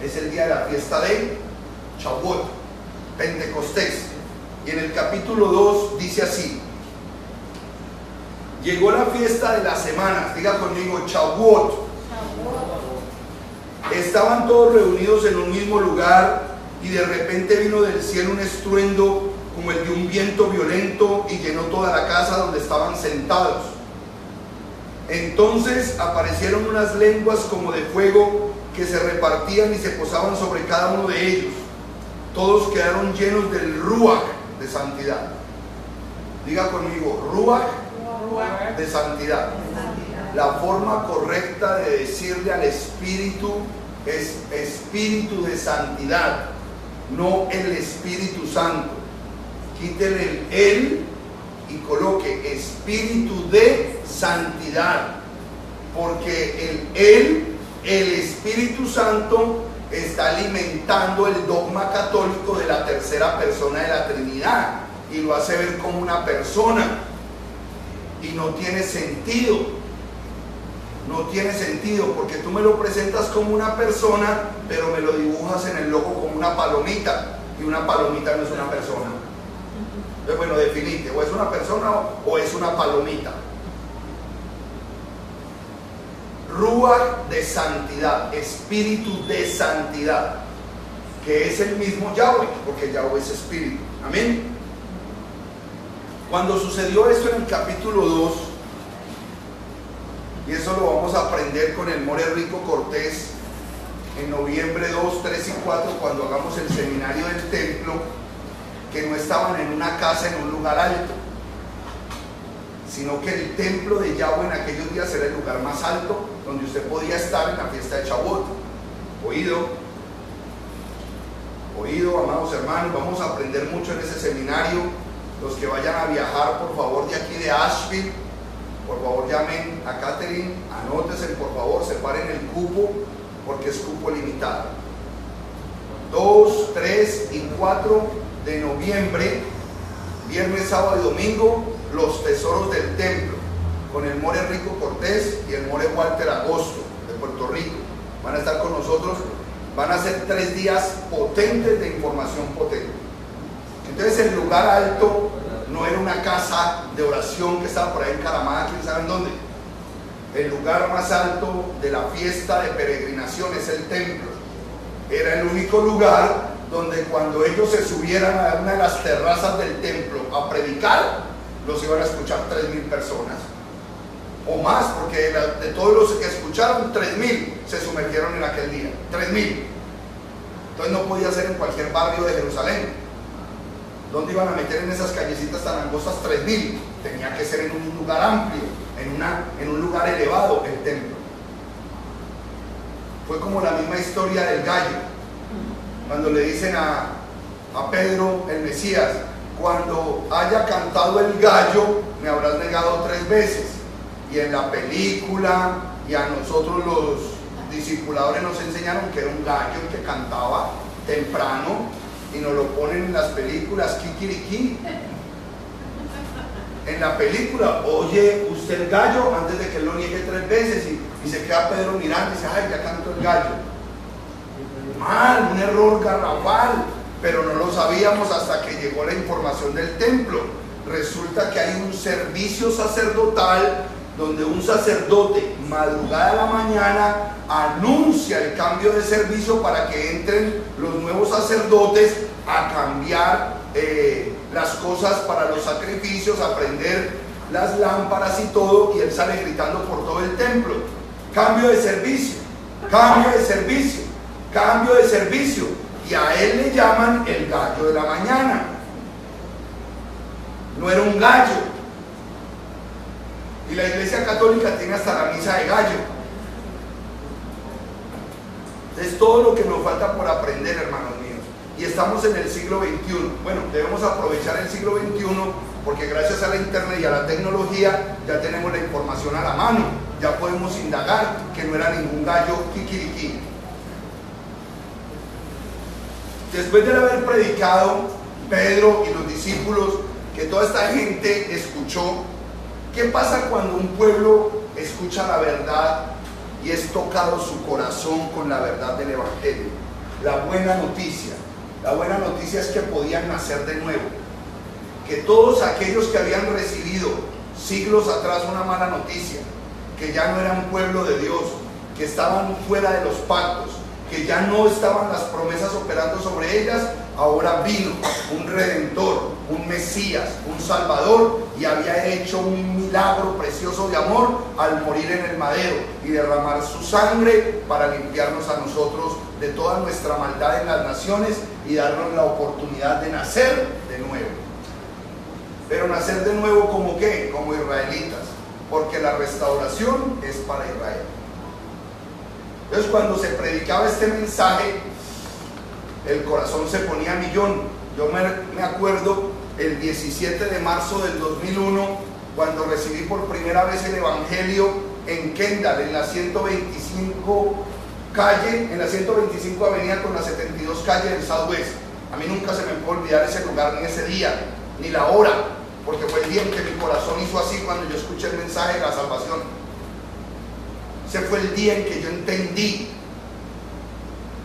es el día de la fiesta de Shavuot, Pentecostés. Y en el capítulo 2 dice así: llegó la fiesta de las semanas, diga conmigo, Shavuot. Estaban todos reunidos en un mismo lugar, y de repente vino del cielo un estruendo como el de un viento violento y llenó toda la casa donde estaban sentados. Entonces aparecieron unas lenguas como de fuego que se repartían y se posaban sobre cada uno de ellos. Todos quedaron llenos del Ruach de santidad. Diga conmigo, Ruach de santidad. La forma correcta de decirle al Espíritu es Espíritu de santidad, no el Espíritu Santo. Quítele el él y coloque Espíritu de santidad, porque el Espíritu Santo está alimentando el dogma católico de la tercera persona de la Trinidad y lo hace ver como una persona, y no tiene sentido. No tiene sentido, porque tú me lo presentas como una persona, pero me lo dibujas en el logo como una palomita, y una palomita no es una persona. Entonces, bueno, definite, o es una persona o es una palomita. Ruach de santidad, Espíritu de santidad, que es el mismo Yahweh, porque Yahweh es Espíritu. Amén. Cuando sucedió esto en el capítulo 2, y eso lo vamos a aprender con el More Rico Cortés en noviembre 2, 3 y 4, cuando hagamos el seminario del templo, que no estaban en una casa en un lugar alto, sino que el templo de Yahweh en aquellos días era el lugar más alto donde usted podía estar en la fiesta de Shavuot. Oído, amados hermanos, vamos a aprender mucho en ese seminario. Los que vayan a viajar, por favor, de aquí de Asheville, por favor llamen a Catherine, anótense, por favor, separen el cupo, porque es cupo limitado. 2, 3 y 4 de noviembre, viernes, sábado y domingo, los tesoros del templo, con el More Rico Cortés y el More Walter Agosto de Puerto Rico. Van a estar con nosotros, van a ser 3 días potentes de información potente. Entonces el lugar alto no era una casa de oración que estaba por ahí en Caramada, quién sabe en dónde. El lugar más alto de la fiesta de peregrinación es el templo. Era el único lugar donde cuando ellos se subieran a una de las terrazas del templo a predicar, los iban a escuchar 3,000 personas o más, porque de todos los que escucharon, 3,000 se sumergieron en aquel día, 3,000. Entonces no podía ser en cualquier barrio de Jerusalén. ¿Dónde iban a meter en esas callecitas tan angostas 3,000? Tenía que ser en un lugar amplio, en un lugar elevado, el templo. Fue como la misma historia del gallo, cuando le dicen a Pedro, el Mesías: cuando haya cantado el gallo, me habrás negado 3 veces. Y en la película, y a nosotros los discipuladores nos enseñaron que era un gallo que cantaba temprano, y nos lo ponen en las películas, kikiriki. En la película, oye usted el gallo, antes de que él lo niegue 3 veces, y se queda Pedro mirando y dice: ay, ya cantó el gallo. Mal, un error garrafal, pero no lo sabíamos hasta que llegó la información del templo. Resulta que hay un servicio sacerdotal donde un sacerdote, madrugada a la mañana, anuncia el cambio de servicio para que entren los nuevos sacerdotes a cambiar las cosas para los sacrificios, a prender las lámparas y todo, y él sale gritando por todo el templo: cambio de servicio, cambio de servicio, cambio de servicio. Y a él le llaman el gallo de la mañana. No era un gallo. Y la Iglesia Católica tiene hasta la misa de gallo. Es todo lo que nos falta por aprender, hermanos míos. Y estamos en el siglo XXI. Bueno, debemos aprovechar el siglo XXI porque gracias a la internet y a la tecnología ya tenemos la información a la mano, ya podemos indagar que no era ningún gallo kikiriki. Después de haber predicado Pedro y los discípulos, que toda esta gente escuchó, ¿qué pasa cuando un pueblo escucha la verdad y es tocado su corazón con la verdad del Evangelio? La buena noticia es que podían nacer de nuevo, que todos aquellos que habían recibido siglos atrás una mala noticia, que ya no eran pueblo de Dios, que estaban fuera de los pactos, que ya no estaban las promesas operando sobre ellas, ahora vino un Redentor, un Mesías, un Salvador, y había hecho un milagro precioso de amor al morir en el madero y derramar su sangre para limpiarnos a nosotros de toda nuestra maldad en las naciones y darnos la oportunidad de nacer de nuevo. Pero nacer de nuevo ¿como qué? Como israelitas, porque la restauración es para Israel. Entonces, cuando se predicaba este mensaje, el corazón se ponía a millón. Yo me acuerdo el 17 de marzo del 2001, cuando recibí por primera vez el Evangelio en Kendall, en la 125 calle, en la 125 avenida con la 72 calle del Southwest. A mí nunca se me puede olvidar ese lugar, ni ese día, ni la hora, porque fue el día en que mi corazón hizo así cuando yo escuché el mensaje de la salvación. Ese fue el día en que yo entendí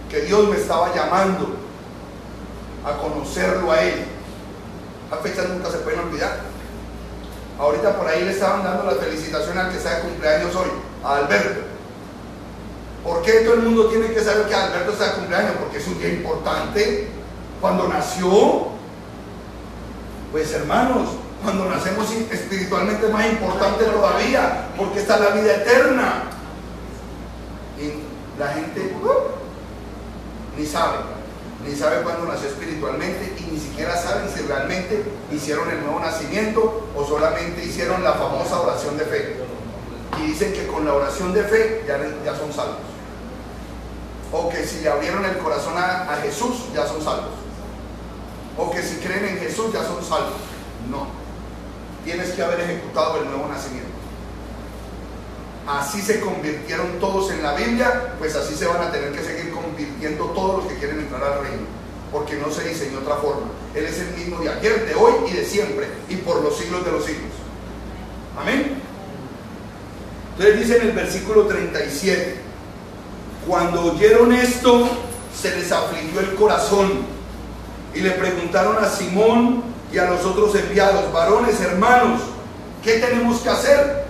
que Dios me estaba llamando a conocerlo a Él. Las fechas nunca se pueden olvidar. Ahorita por ahí le estaban dando la felicitación al que está de cumpleaños hoy, a Alberto. ¿Por qué todo el mundo tiene que saber que Alberto está de cumpleaños? Porque es un día importante. Cuando nació, pues hermanos, cuando nacemos espiritualmente es más importante todavía, porque está la vida eterna. Y la gente ni sabe cuándo nació espiritualmente, y ni siquiera saben si realmente hicieron el nuevo nacimiento o solamente hicieron la famosa oración de fe. Y dicen que con la oración de fe ya son salvos, o que si le abrieron el corazón a Jesús ya son salvos, o que si creen en Jesús ya son salvos. No, tienes que haber ejecutado el nuevo nacimiento. Así se convirtieron todos en la Biblia, pues así se van a tener que seguir convirtiendo todos los que quieren entrar al reino, porque no se diseñó otra forma. Él es el mismo de ayer, de hoy y de siempre, y por los siglos de los siglos. Amén. Entonces dice en el versículo 37, cuando oyeron esto, se les afligió el corazón, y le preguntaron a Simón y a los otros enviados: varones, hermanos, ¿qué tenemos que hacer?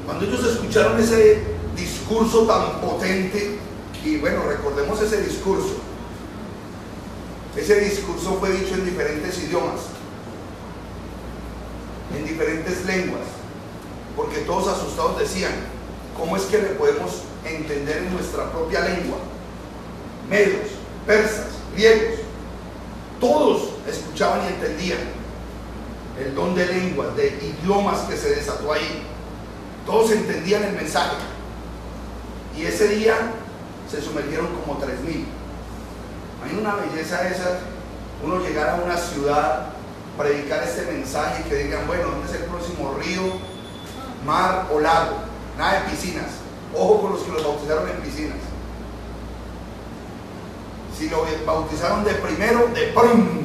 Cuando ellos escucharon ese discurso tan potente, y bueno, recordemos ese discurso fue dicho en diferentes idiomas, en diferentes lenguas, porque todos asustados decían: ¿cómo es que le podemos entender en nuestra propia lengua? Medos, persas, griegos, todos escuchaban y entendían. El don de lenguas, de idiomas que se desató ahí. Todos entendían el mensaje, y ese día se sumergieron como 3,000. Hay una belleza esa, uno llegar a una ciudad, predicar este mensaje y que digan: bueno, ¿dónde es el próximo río, mar o lago? Nada de piscinas. Ojo con los que los bautizaron en piscinas. Si lo bautizaron de primero, de pronto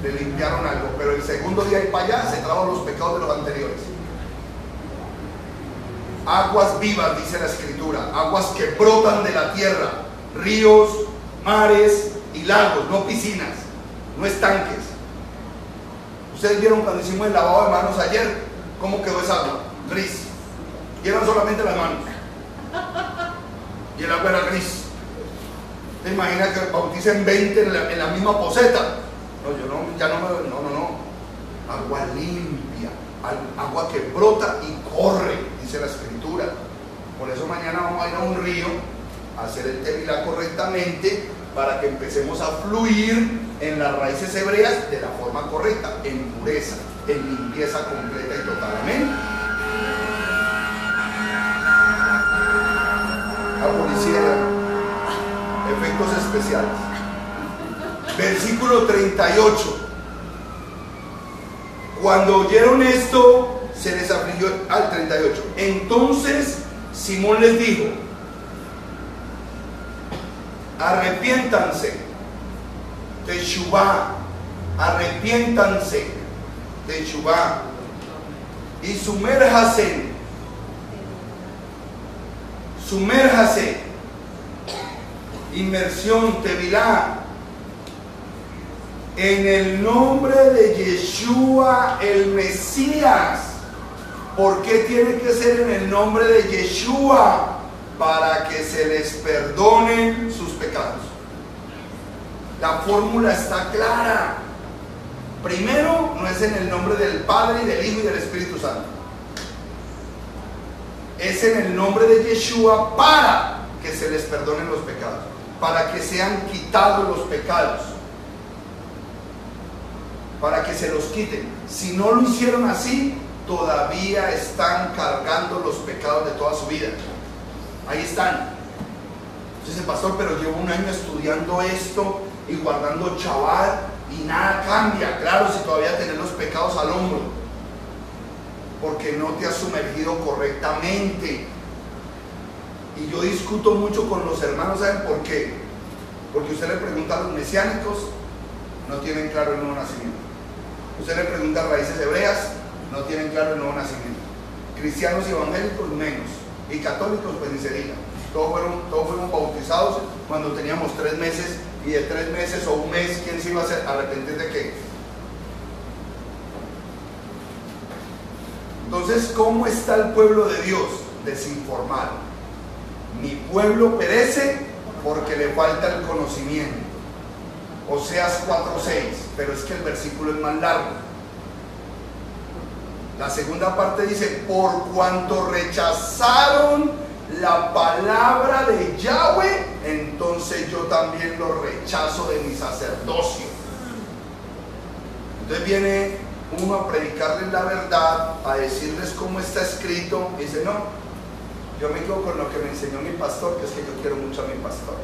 le limpiaron algo, pero el segundo día y para allá se trabó los pecados de los anteriores. Aguas vivas, dice la Escritura, aguas que brotan de la tierra, ríos, mares y lagos, no piscinas, no estanques. Ustedes vieron cuando hicimos el lavado de manos ayer, cómo quedó esa agua, gris, y eran solamente las manos, y el agua era gris. ¿Te imaginas que bauticen 20 en la misma poseta? No, agua limpia, agua que brota y corre, dice la Escritura. Por eso mañana vamos a ir a un río a hacer el tevilá correctamente, para que empecemos a fluir en las raíces hebreas de la forma correcta, en pureza, en limpieza completa y total. Amén. La policía, efectos especiales. Versículo 38. Cuando oyeron esto, se les afligió, al 38. Entonces Simón les dijo: arrepiéntanse, teshuvá, arrepiéntanse, teshuvá, y sumérjase, inmersión, tevilá, en el nombre de Yeshua el Mesías. ¿Por qué tiene que ser en el nombre de Yeshua? Para que se les perdonen sus pecados. La fórmula está clara. Primero, no es en el nombre del Padre, y del Hijo y del Espíritu Santo. Es en el nombre de Yeshua para que se les perdonen los pecados, para que sean quitados los pecados, para que se los quiten. Si no lo hicieron así, todavía están cargando los pecados de toda su vida. Ahí están. Entonces, pastor, pero llevo un año estudiando esto y guardando Shabbat y nada cambia. Claro, si todavía tenés los pecados al hombro, porque no te has sumergido correctamente. Y yo discuto mucho con los hermanos, ¿saben por qué? Porque usted le pregunta a los mesiánicos, no tienen claro el nuevo nacimiento. Usted le pregunta a raíces hebreas, no tienen claro el nuevo nacimiento. Cristianos y evangélicos menos, y católicos pues ni se diga. Todos fueron bautizados cuando teníamos 3 meses, y de 3 meses o un mes, ¿quién se iba a arrepentir de qué? Entonces, ¿cómo está el pueblo de Dios? Desinformado. Mi pueblo perece porque le falta el conocimiento. Oseas 4:6, pero es que el versículo es más largo. La segunda parte dice: por cuanto rechazaron la palabra de Yahweh, entonces yo también lo rechazo de mi sacerdocio. Entonces viene uno a predicarles la verdad, a decirles cómo está escrito, y dice: no, yo me quedo con lo que me enseñó mi pastor, que es que yo quiero mucho a mi pastor.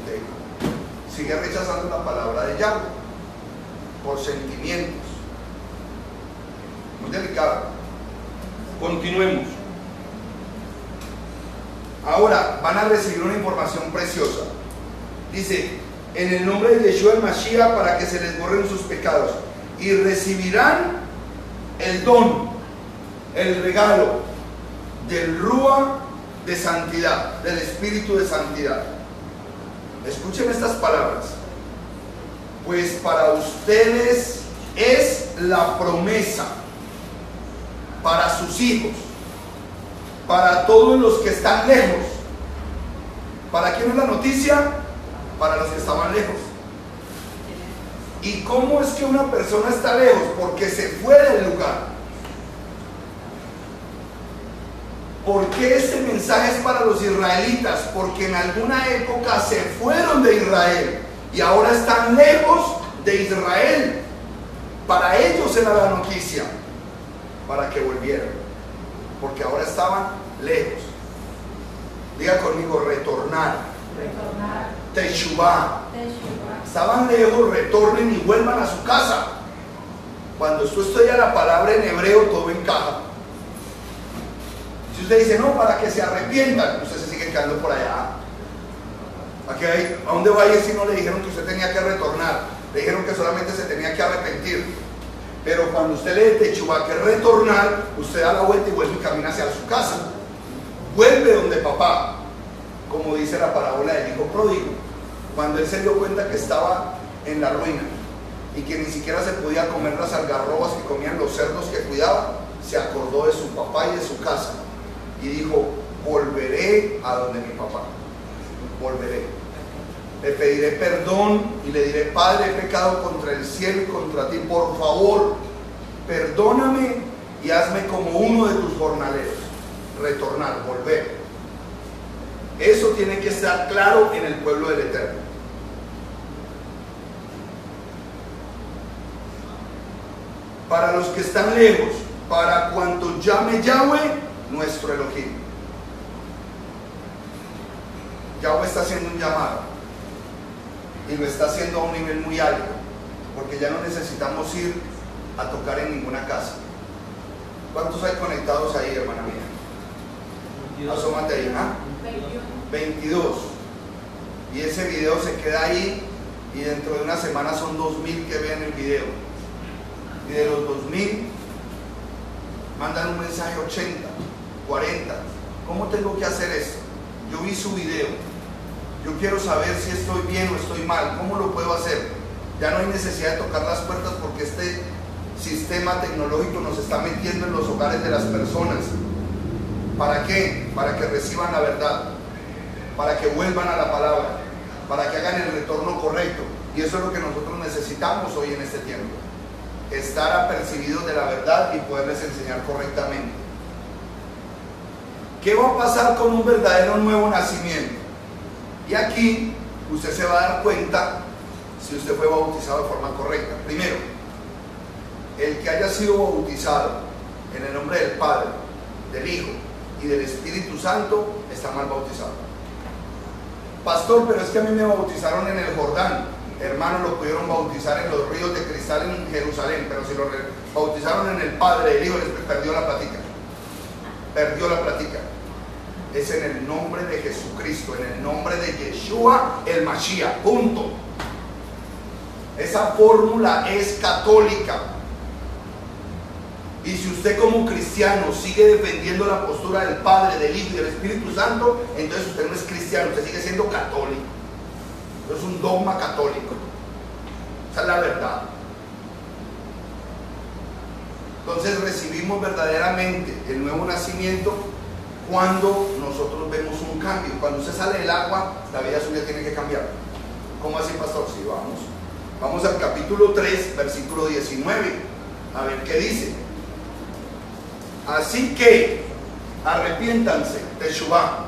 Okay. Sigue rechazando la palabra de Yahweh por sentimientos. Muy delicado. Continuemos. Ahora van a recibir una información preciosa. Dice: en el nombre de Yeshua el Mashiach, para que se les borren sus pecados, y recibirán el don, el regalo del Ruach de santidad, del Espíritu de santidad. Escuchen estas palabras: pues para ustedes es la promesa, para sus hijos, para todos los que están lejos. ¿Para quién es la noticia? Para los que estaban lejos. ¿Y cómo es que una persona está lejos? Porque se fue del lugar. ¿Por qué este mensaje es para los israelitas? Porque en alguna época se fueron de Israel y ahora están lejos de Israel. Para ellos era la noticia, para que volvieran, porque ahora estaban lejos. Diga conmigo: retornar. Teshuvá. Estaban lejos, retornen y vuelvan a su casa. Cuando usted estudia la palabra en hebreo, todo encaja. Si usted dice: no, para que se arrepientan, usted se sigue quedando por allá. ¿A dónde va a ir si no le dijeron que usted tenía que retornar? Le dijeron que solamente se tenía que arrepentir. Pero cuando usted lee Teshuvá, que es retornar, usted da la vuelta y vuelve y camina hacia su casa. Vuelve donde papá, como dice la parábola del hijo pródigo. Cuando él se dio cuenta que estaba en la ruina y que ni siquiera se podía comer las algarrobas que comían los cerdos que cuidaba, se acordó de su papá y de su casa y dijo: volveré a donde mi papá, volveré, le pediré perdón y le diré: Padre, he pecado contra el cielo y contra ti, por favor perdóname y hazme como uno de tus jornaleros. Retornar, volver. Eso tiene que estar claro en el pueblo del Eterno. Para los que están lejos, para cuanto llame Yahweh, nuestro Elohim. Yahweh está haciendo un llamado y lo está haciendo a un nivel muy alto, porque ya no necesitamos ir a tocar en ninguna casa. ¿Cuántos hay conectados ahí, hermana mía? Asómate ahí, ¿ah? 22. Y ese video se queda ahí y dentro de una semana son 2000 que vean el video. Y de los 2000 mandan un mensaje 80, 40. ¿Cómo tengo que hacer esto? Yo vi su video. Yo quiero saber si estoy bien o estoy mal. ¿Cómo lo puedo hacer? Ya no hay necesidad de tocar las puertas porque este sistema tecnológico nos está metiendo en los hogares de las personas. ¿Para qué? Para que reciban la verdad, para que vuelvan a la palabra, para que hagan el retorno correcto. Y eso es lo que nosotros necesitamos hoy en este tiempo, estar apercibidos de la verdad y poderles enseñar correctamente. ¿Qué va a pasar con un verdadero nuevo nacimiento? Y aquí usted se va a dar cuenta si usted fue bautizado de forma correcta. Primero, el que haya sido bautizado en el nombre del Padre, del Hijo y del Espíritu Santo está mal bautizado. Pastor, pero es que a mí me bautizaron en el Jordán. Hermanos, lo pudieron bautizar en los ríos de cristal en Jerusalén, pero si lo bautizaron en el Padre, el Hijo, les perdió la plática. Perdió la plática. Es en el nombre de Jesucristo, en el nombre de Yeshua el Mashiach, punto. Esa fórmula es católica. Y si usted como cristiano sigue defendiendo la postura del Padre, del Hijo y del Espíritu Santo, entonces usted no es cristiano, usted sigue siendo católico. Es un dogma católico. Esa es la verdad. Entonces recibimos verdaderamente el nuevo nacimiento cuando nosotros vemos un cambio. Cuando usted sale del agua, la vida suya tiene que cambiar. ¿Cómo así, pastor? Sí, vamos. Vamos al capítulo 3, versículo 19. A ver qué dice. Así que arrepiéntanse, teshuvá,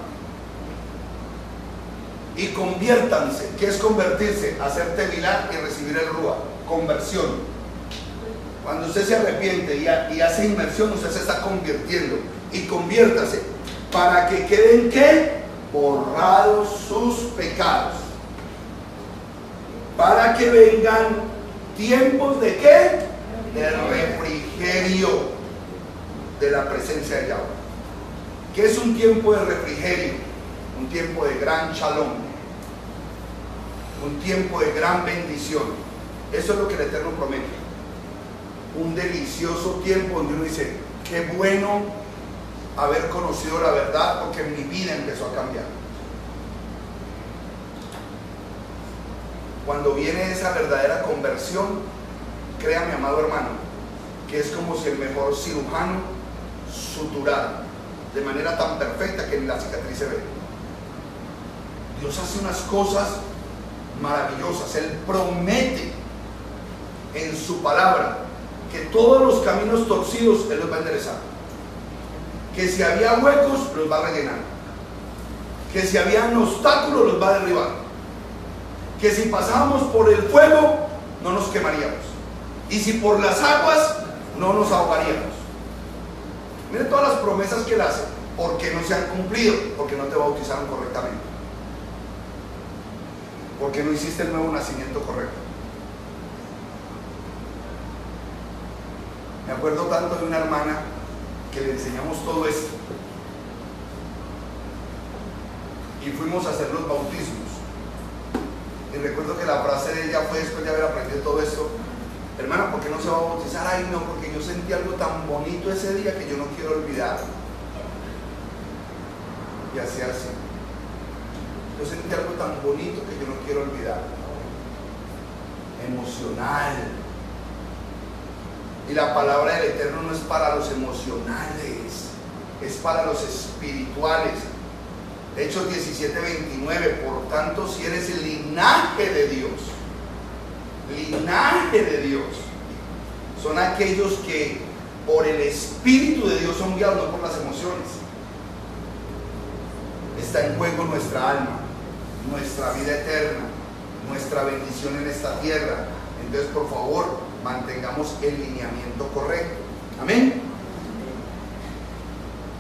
y conviértanse. ¿Qué es convertirse? Hacer tevilá y recibir el rúa. Conversión. Cuando usted se arrepiente y hace inmersión, usted se está convirtiendo. Y conviértase para que queden ¿qué? Borrados sus pecados. Para que vengan tiempos de ¿qué? De refrigerio de la presencia de Yahweh. ¿Qué es un tiempo de refrigerio? Un tiempo de gran shalom, un tiempo de gran bendición. Eso es lo que el Eterno promete. Un delicioso tiempo donde uno dice, qué bueno haber conocido la verdad porque mi vida empezó a cambiar. Cuando viene esa verdadera conversión, créame, amado hermano, que es como si el mejor cirujano suturara de manera tan perfecta que ni la cicatriz se ve. Dios hace unas cosas maravillosas. Él promete en su palabra que todos los caminos torcidos Él los va a enderezar, que si había huecos los va a rellenar, que si habían obstáculos los va a derribar, que si pasábamos por el fuego no nos quemaríamos, y si por las aguas no nos ahogaríamos. Miren todas las promesas que Él hace. ¿Por qué no se han cumplido? Porque no te bautizaron correctamente, porque no hiciste el nuevo nacimiento correcto. Me acuerdo tanto de una hermana que le enseñamos todo esto y fuimos a hacer los bautismos, y recuerdo que la frase de ella fue, después de haber aprendido todo esto: hermana, ¿por qué no se va a bautizar? Ay, no, porque yo sentí algo tan bonito ese día que yo no quiero olvidar. Y así. Yo sentí algo tan bonito que yo no quiero olvidar. Emocional. Y la palabra del Eterno no es para los emocionales, es para los espirituales. Hechos 17:29. Por tanto, si eres el linaje de Dios, son aquellos que por el Espíritu de Dios son guiados, no por las emociones. Está en juego nuestra alma, nuestra vida eterna, nuestra bendición en esta tierra. Entonces, por favor, mantengamos el lineamiento correcto. Amén.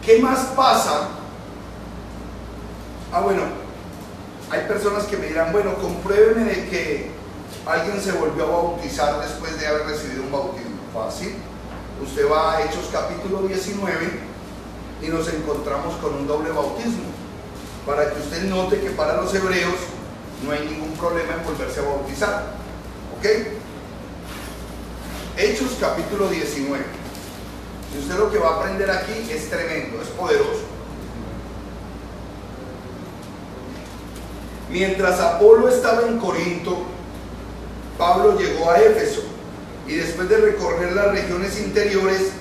¿Qué más pasa? Bueno, hay personas que me dirán, bueno, compruébeme de que alguien se volvió a bautizar después de haber recibido un bautismo. Fácil. Usted va a Hechos capítulo 19 y nos encontramos con un doble bautismo, para que usted note que para los hebreos no hay ningún problema en volverse a bautizar. ¿Ok? Hechos capítulo 19. Y usted lo que va a aprender aquí es tremendo, es poderoso. Mientras Apolo estaba en Corinto, Pablo llegó a Éfeso y después de recorrer las regiones interiores,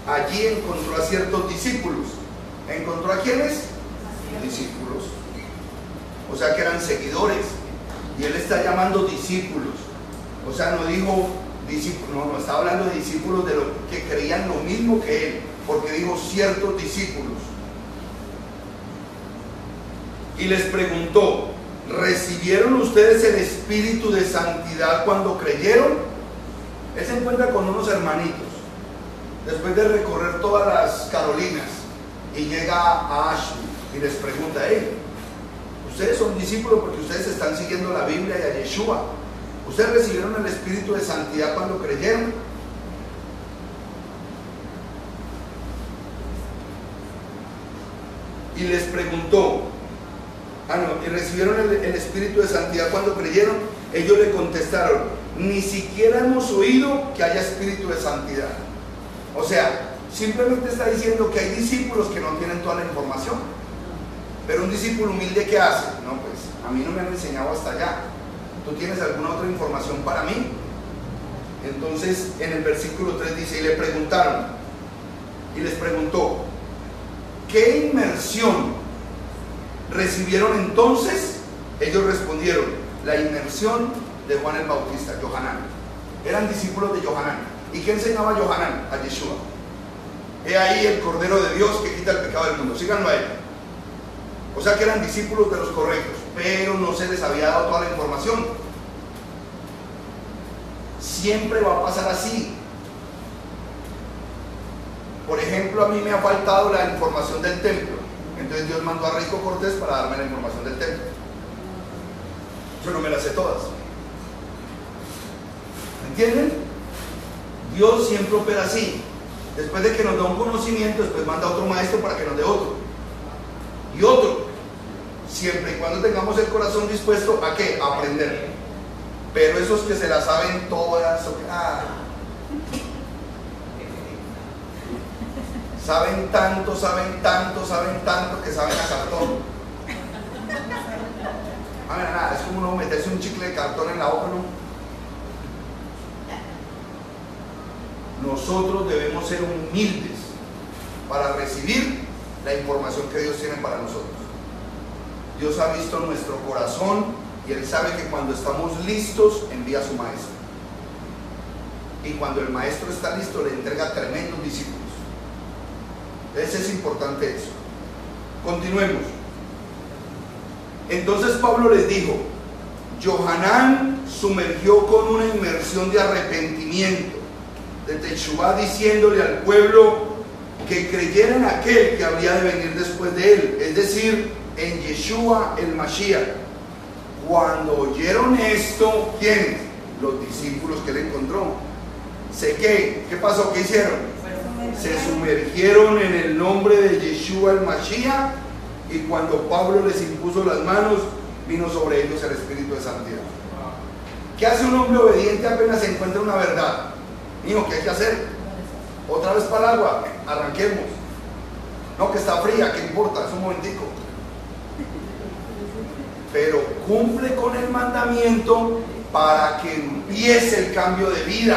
allí encontró a ciertos discípulos. ¿Encontró a quiénes? Discípulos. O sea que eran seguidores. Y él está llamando discípulos. O sea, no dijo discípulos, no, estaba hablando de discípulos de los que creían lo mismo que él, porque dijo ciertos discípulos. Y les preguntó: ¿recibieron ustedes el Espíritu de Santidad cuando creyeron? Él se encuentra con unos hermanitos después de recorrer todas las Carolinas y llega a Ashby y les pregunta: hey, ustedes son discípulos porque ustedes están siguiendo la Biblia y a Yeshua. ¿Ustedes recibieron el Espíritu de Santidad cuando creyeron? Y les preguntó: ¿y recibieron el Espíritu de Santidad cuando creyeron? Ellos le contestaron: ni siquiera hemos oído que haya Espíritu de Santidad. O sea, simplemente está diciendo que hay discípulos que no tienen toda la información. Pero un discípulo humilde, ¿qué hace? No, pues a mí no me han enseñado hasta allá. ¿Tú tienes alguna otra información para mí? Entonces en el versículo 3 dice: y le preguntaron, y les preguntó: ¿qué inmersión recibieron entonces? Ellos respondieron: la inmersión de Juan el Bautista, Yohanan. Eran discípulos de Yohanan. ¿Y qué enseñaba Yohanan? A Yeshua. He ahí el Cordero de Dios que quita el pecado del mundo. Síganlo a él. O sea que eran discípulos de los correctos, pero no se les había dado toda la información. Siempre va a pasar así. Por ejemplo, a mí me ha faltado la información del templo. Entonces Dios mandó a Rico Cortés para darme la información del templo. Yo no me las sé todas. ¿Entienden? Dios siempre opera así. Después de que nos da un conocimiento, después manda a otro maestro para que nos dé otro. Y otro. Siempre y cuando tengamos el corazón dispuesto ¿a qué? A aprender. Pero esos que se la saben todas, saben tanto que saben a cartón. Nada, es como uno meterse un chicle de cartón en la boca, ¿no? Nosotros debemos ser humildes para recibir la información que Dios tiene para nosotros. Dios ha visto nuestro corazón y Él sabe que cuando estamos listos envía a su maestro. Y cuando el maestro está listo le entrega tremendos discípulos. Entonces es importante eso. Continuemos. Entonces Pablo les dijo: Yohanan sumergió con una inmersión de arrepentimiento, de Teshuvá, diciéndole al pueblo que creyera en aquel que habría de venir después de él, es decir, en Yeshua el Mashiach. Cuando oyeron esto, ¿quiénes? Los discípulos que él encontró. ¿Qué pasó? ¿Qué hicieron? Se sumergieron en el nombre de Yeshua el Mashiach, y cuando Pablo les impuso las manos, vino sobre ellos el Espíritu de Santidad. ¿Qué hace un hombre obediente apenas se encuentra una verdad? Hijo, ¿qué hay que hacer? Otra vez para el agua, arranquemos. No, que está fría, ¿qué importa? Es un momentico. Pero cumple con el mandamiento para que empiece el cambio de vida,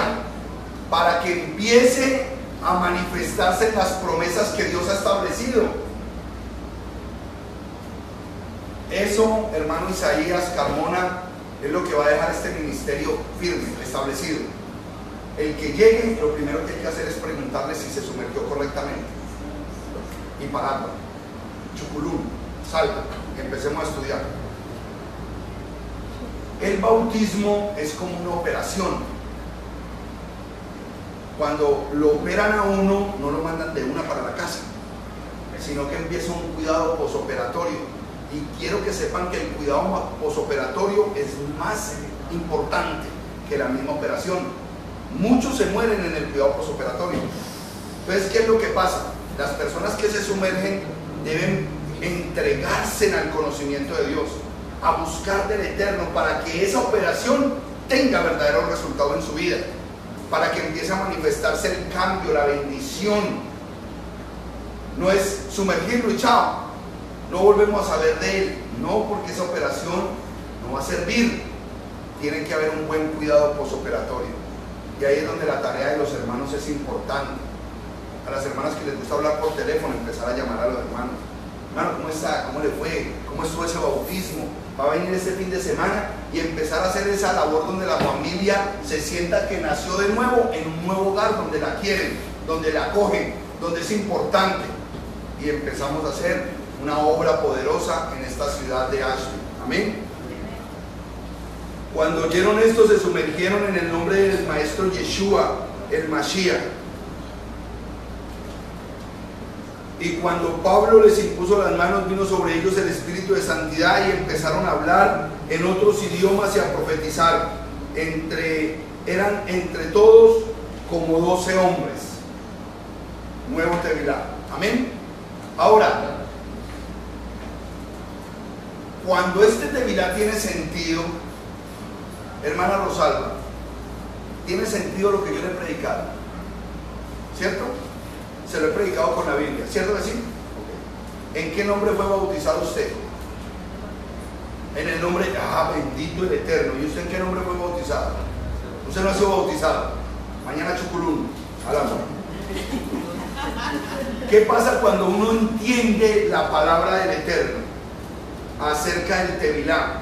para que empiece a manifestarse las promesas que Dios ha establecido. Eso, hermano Isaías Carmona, es lo que va a dejar este ministerio firme, establecido. El que llegue, lo primero que hay que hacer es preguntarle si se sumergió correctamente. Y pararlo. Chuculum, salta, empecemos a estudiar. El bautismo es como una operación. Cuando lo operan a uno, no lo mandan de una para la casa, sino que empieza un cuidado posoperatorio. Y quiero que sepan que el cuidado posoperatorio es más importante que la misma operación. Muchos se mueren en el cuidado postoperatorio. Entonces, ¿qué es lo que pasa? Las personas que se sumergen deben entregarse al conocimiento de Dios, a buscar del Eterno, para que esa operación tenga verdadero resultado en su vida, para que empiece a manifestarse el cambio, la bendición. No es sumergirlo y chao, no volvemos a saber de él. No, porque esa operación no va a servir. Tiene que haber un buen cuidado postoperatorio. Y ahí es donde la tarea de los hermanos es importante. A las hermanas que les gusta hablar por teléfono, empezar a llamar a los hermanos. Hermano, ¿cómo está? ¿Cómo le fue? ¿Cómo estuvo ese bautismo? Va a venir este fin de semana, y empezar a hacer esa labor donde la familia se sienta que nació de nuevo en un nuevo hogar, donde la quieren, donde la acogen, donde es importante. Y empezamos a hacer una obra poderosa en esta ciudad de Ashley. Amén. Cuando oyeron esto, se sumergieron en el nombre del maestro Yeshua, el Mashiach. Y cuando Pablo les impuso las manos, vino sobre ellos el espíritu de santidad, y empezaron a hablar en otros idiomas y a profetizar. Eran entre todos como 12 hombres. Nuevo Tevilá. Amén. Ahora, cuando este Tevilá tiene sentido, hermana Rosalba, tiene sentido lo que yo le he predicado, ¿cierto? Se lo he predicado con la Biblia, ¿cierto que sí? Okay. ¿En qué nombre fue bautizado usted? En el nombre, bendito el Eterno. ¿Y usted en qué nombre fue bautizado? Usted no ha sido bautizado. Mañana Chuculún, alaba. ¿Qué pasa cuando uno entiende la palabra del Eterno acerca del Tevilá?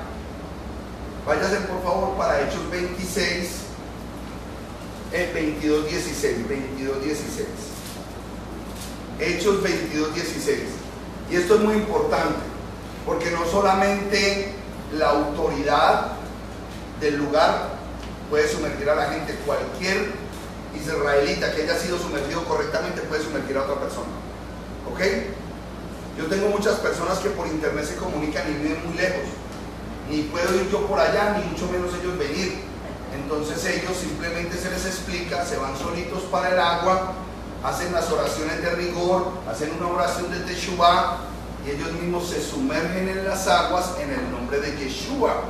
Váyase por favor para Hechos 26, 22, 16, 22, 16. Hechos 22, 16. Y esto es muy importante, porque no solamente la autoridad del lugar puede sumergir a la gente. Cualquier israelita que haya sido sumergido correctamente puede sumergir a otra persona. ¿Ok? Yo tengo muchas personas que por internet se comunican y viven muy lejos. Ni puedo ir yo por allá, ni mucho menos ellos venir. Entonces ellos simplemente se les explica, se van solitos para el agua, hacen las oraciones de rigor, hacen una oración de Teshuvah, y ellos mismos se sumergen en las aguas en el nombre de Yeshua.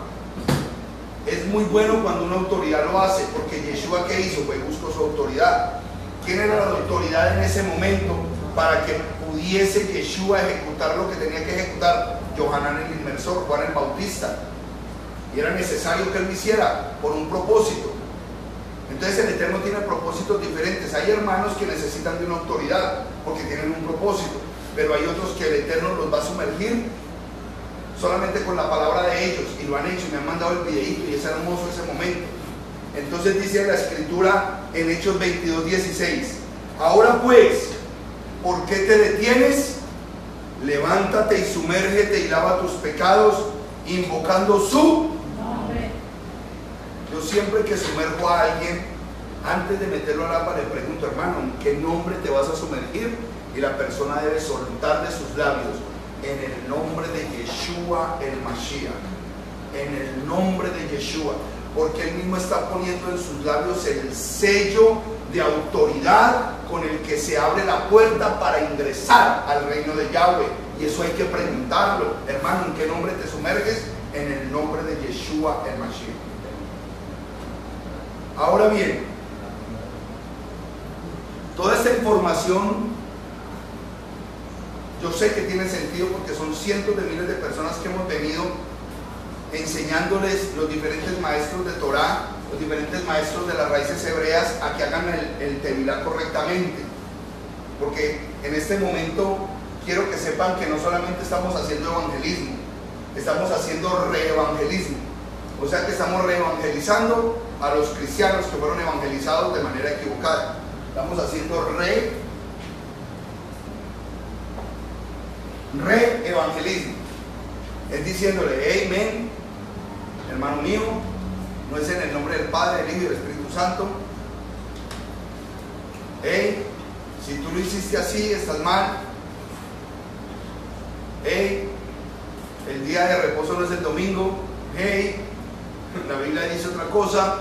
Es muy bueno cuando una autoridad lo hace, porque Yeshua, ¿qué hizo? Pues buscó su autoridad. ¿Quién era la autoridad en ese momento para que pudiese Yeshua ejecutar lo que tenía que ejecutar? Yohanan el Inmersor, Juan el Bautista. Y era necesario que él lo hiciera por un propósito. Entonces el Eterno tiene propósitos diferentes. Hay hermanos que necesitan de una autoridad porque tienen un propósito, pero hay otros que el Eterno los va a sumergir solamente con la palabra de ellos, y lo han hecho y me han mandado el videíto, y es hermoso ese momento. Entonces dice la escritura en Hechos 22, 16: ahora pues, ¿por qué te detienes? Levántate y sumérgete y lava tus pecados, invocando su nombre. Yo siempre que sumerjo a alguien, antes de meterlo al agua, le pregunto: hermano, ¿en qué nombre te vas a sumergir? Y la persona debe soltar de sus labios: en el nombre de Yeshua el Mashiach, en el nombre de Yeshua, porque él mismo está poniendo en sus labios el sello de autoridad con el que se abre la puerta para ingresar al reino de Yahweh. Y eso hay que preguntarlo: hermano, ¿en qué nombre te sumerges? En el nombre de Yeshua el Mashiach. Ahora bien, toda esta información yo sé que tiene sentido, porque son cientos de miles de personas que hemos venido enseñándoles, los diferentes maestros de Torah, los diferentes maestros de las raíces hebreas, a que hagan el Tevilá correctamente. Porque en este momento quiero que sepan que no solamente estamos haciendo evangelismo, estamos haciendo reevangelismo. O sea que estamos reevangelizando a los cristianos que fueron evangelizados de manera equivocada. Estamos haciendo reevangelismo. Es diciéndole: hey, men, hermano mío, no es en el nombre del Padre, del Hijo y del Espíritu Santo. Hey, si tú lo hiciste así, estás mal. Hey, el día de reposo no es el domingo. Hey, la Biblia dice otra cosa.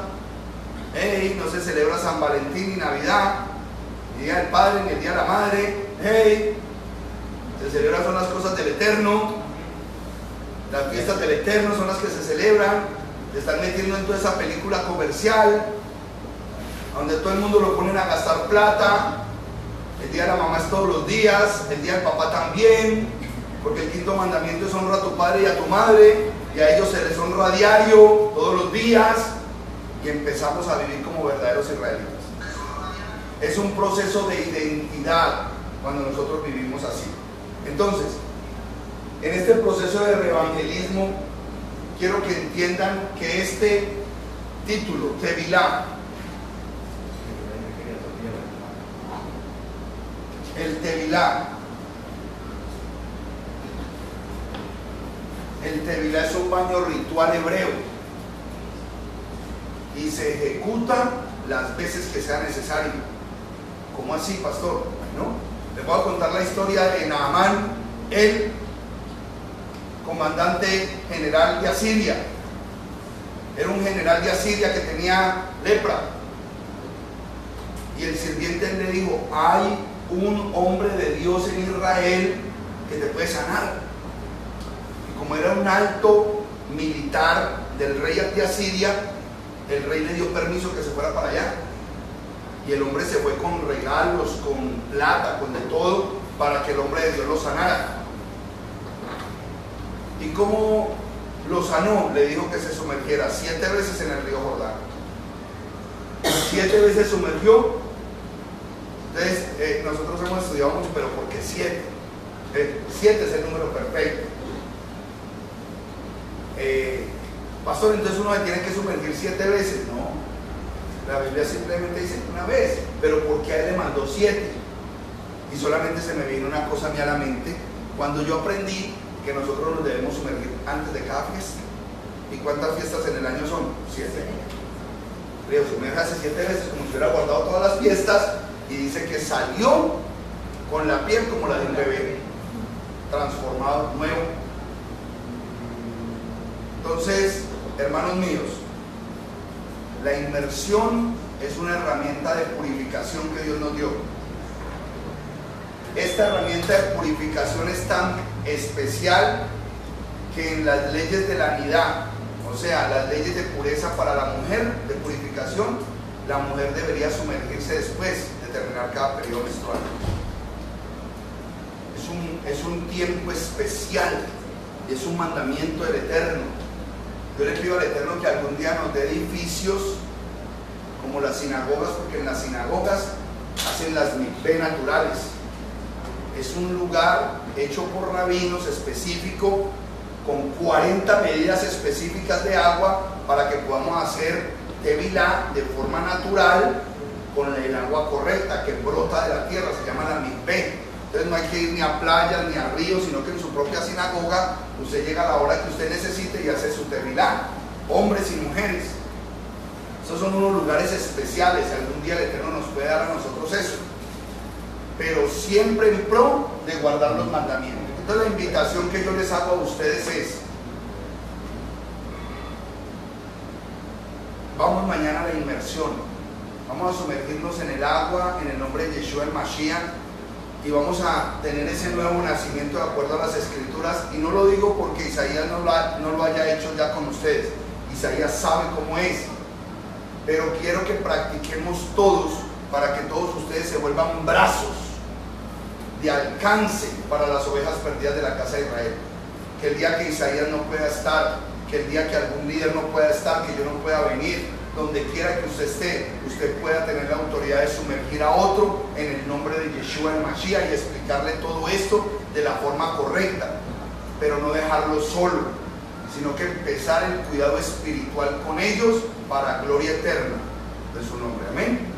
hey, no se celebra San Valentín ni Navidad, ni Día del Padre, ni el Día de la Madre, hey, se celebran son las cosas del Eterno, las fiestas del Eterno son las que se celebran. Te están metiendo en toda esa película comercial, donde todo el mundo lo ponen a gastar plata. El Día de la Mamá es todos los días, el Día del Papá también, porque el quinto mandamiento es honra a tu padre y a tu madre, y a ellos se les honra a diario, todos los días, y empezamos a vivir como verdaderos israelitas. Es un proceso de identidad cuando nosotros vivimos así. Entonces, en este proceso de reevangelismo, quiero que entiendan que este título, Tevilá, el Tevilá es un baño ritual hebreo y se ejecuta las veces que sea necesario. ¿Cómo así, pastor? Bueno, les voy a contar la historia de Naamán, el comandante general de Asiria. Era un general de Asiria que tenía lepra, y el sirviente le dijo: hay un hombre de Dios en Israel que te puede sanar. Y como era un alto militar del rey de Asiria, el rey le dio permiso que se fuera para allá, y el hombre se fue con regalos, con plata, con de todo, para que el hombre de Dios lo sanara. ¿Y cómo lo sanó? Le dijo que se sumergiera 7 veces en el río Jordán. 7 veces sumergió. Entonces, nosotros hemos estudiado mucho, pero ¿por qué 7? 7 es el número perfecto. Pastor, entonces uno se tiene que sumergir 7 veces. No, la Biblia simplemente dice una vez, pero ¿por qué a él le mandó 7? Y solamente se me vino una cosa a mí a la mente cuando yo aprendí que nosotros nos debemos sumergir antes de cada fiesta. ¿Y cuántas fiestas en el año son? 7. Leo, sumérjase 7 veces como si hubiera guardado todas las fiestas, y dice que salió con la piel como la de un bebé, transformado, nuevo. Entonces, hermanos míos, la inmersión es una herramienta de purificación que Dios nos dio. Esta herramienta de purificación es tan especial que en las leyes de la nidá, o sea, las leyes de pureza para la mujer, de purificación, la mujer debería sumergirse después de terminar cada periodo menstrual. Es un tiempo especial, es un mandamiento del Eterno. Yo le pido al Eterno que algún día nos dé edificios como las sinagogas, porque en las sinagogas hacen las mikvé naturales. Es un lugar hecho por rabinos específico, con 40 medidas específicas de agua, para que podamos hacer tevilá de forma natural, con el agua correcta que brota de la tierra, se llama la mikvé. Entonces no hay que ir ni a playas ni a ríos, sino que en su propia sinagoga usted llega a la hora que usted necesite y hace su tevilá, hombres y mujeres. Esos son unos lugares especiales. Algún día el Eterno nos puede dar a nosotros eso, pero siempre en pro de guardar los mandamientos. Entonces la invitación que yo les hago a ustedes es: vamos mañana a la inmersión, vamos a sumergirnos en el agua en el nombre de Yeshua el Mashiach, y vamos a tener ese nuevo nacimiento de acuerdo a las Escrituras. Y no lo digo porque Isaías no lo haya hecho ya con ustedes, Isaías sabe cómo es, pero quiero que practiquemos todos, para que todos ustedes se vuelvan brazos de alcance para las ovejas perdidas de la casa de Israel. Que el día que Isaías no pueda estar, que el día que algún líder no pueda estar, que yo no pueda venir, donde quiera que usted esté, usted pueda tener la autoridad de sumergir a otro en el nombre de Yeshua el Mashiach y explicarle todo esto de la forma correcta, pero no dejarlo solo, sino que empezar el cuidado espiritual con ellos para gloria eterna de su nombre. Amén.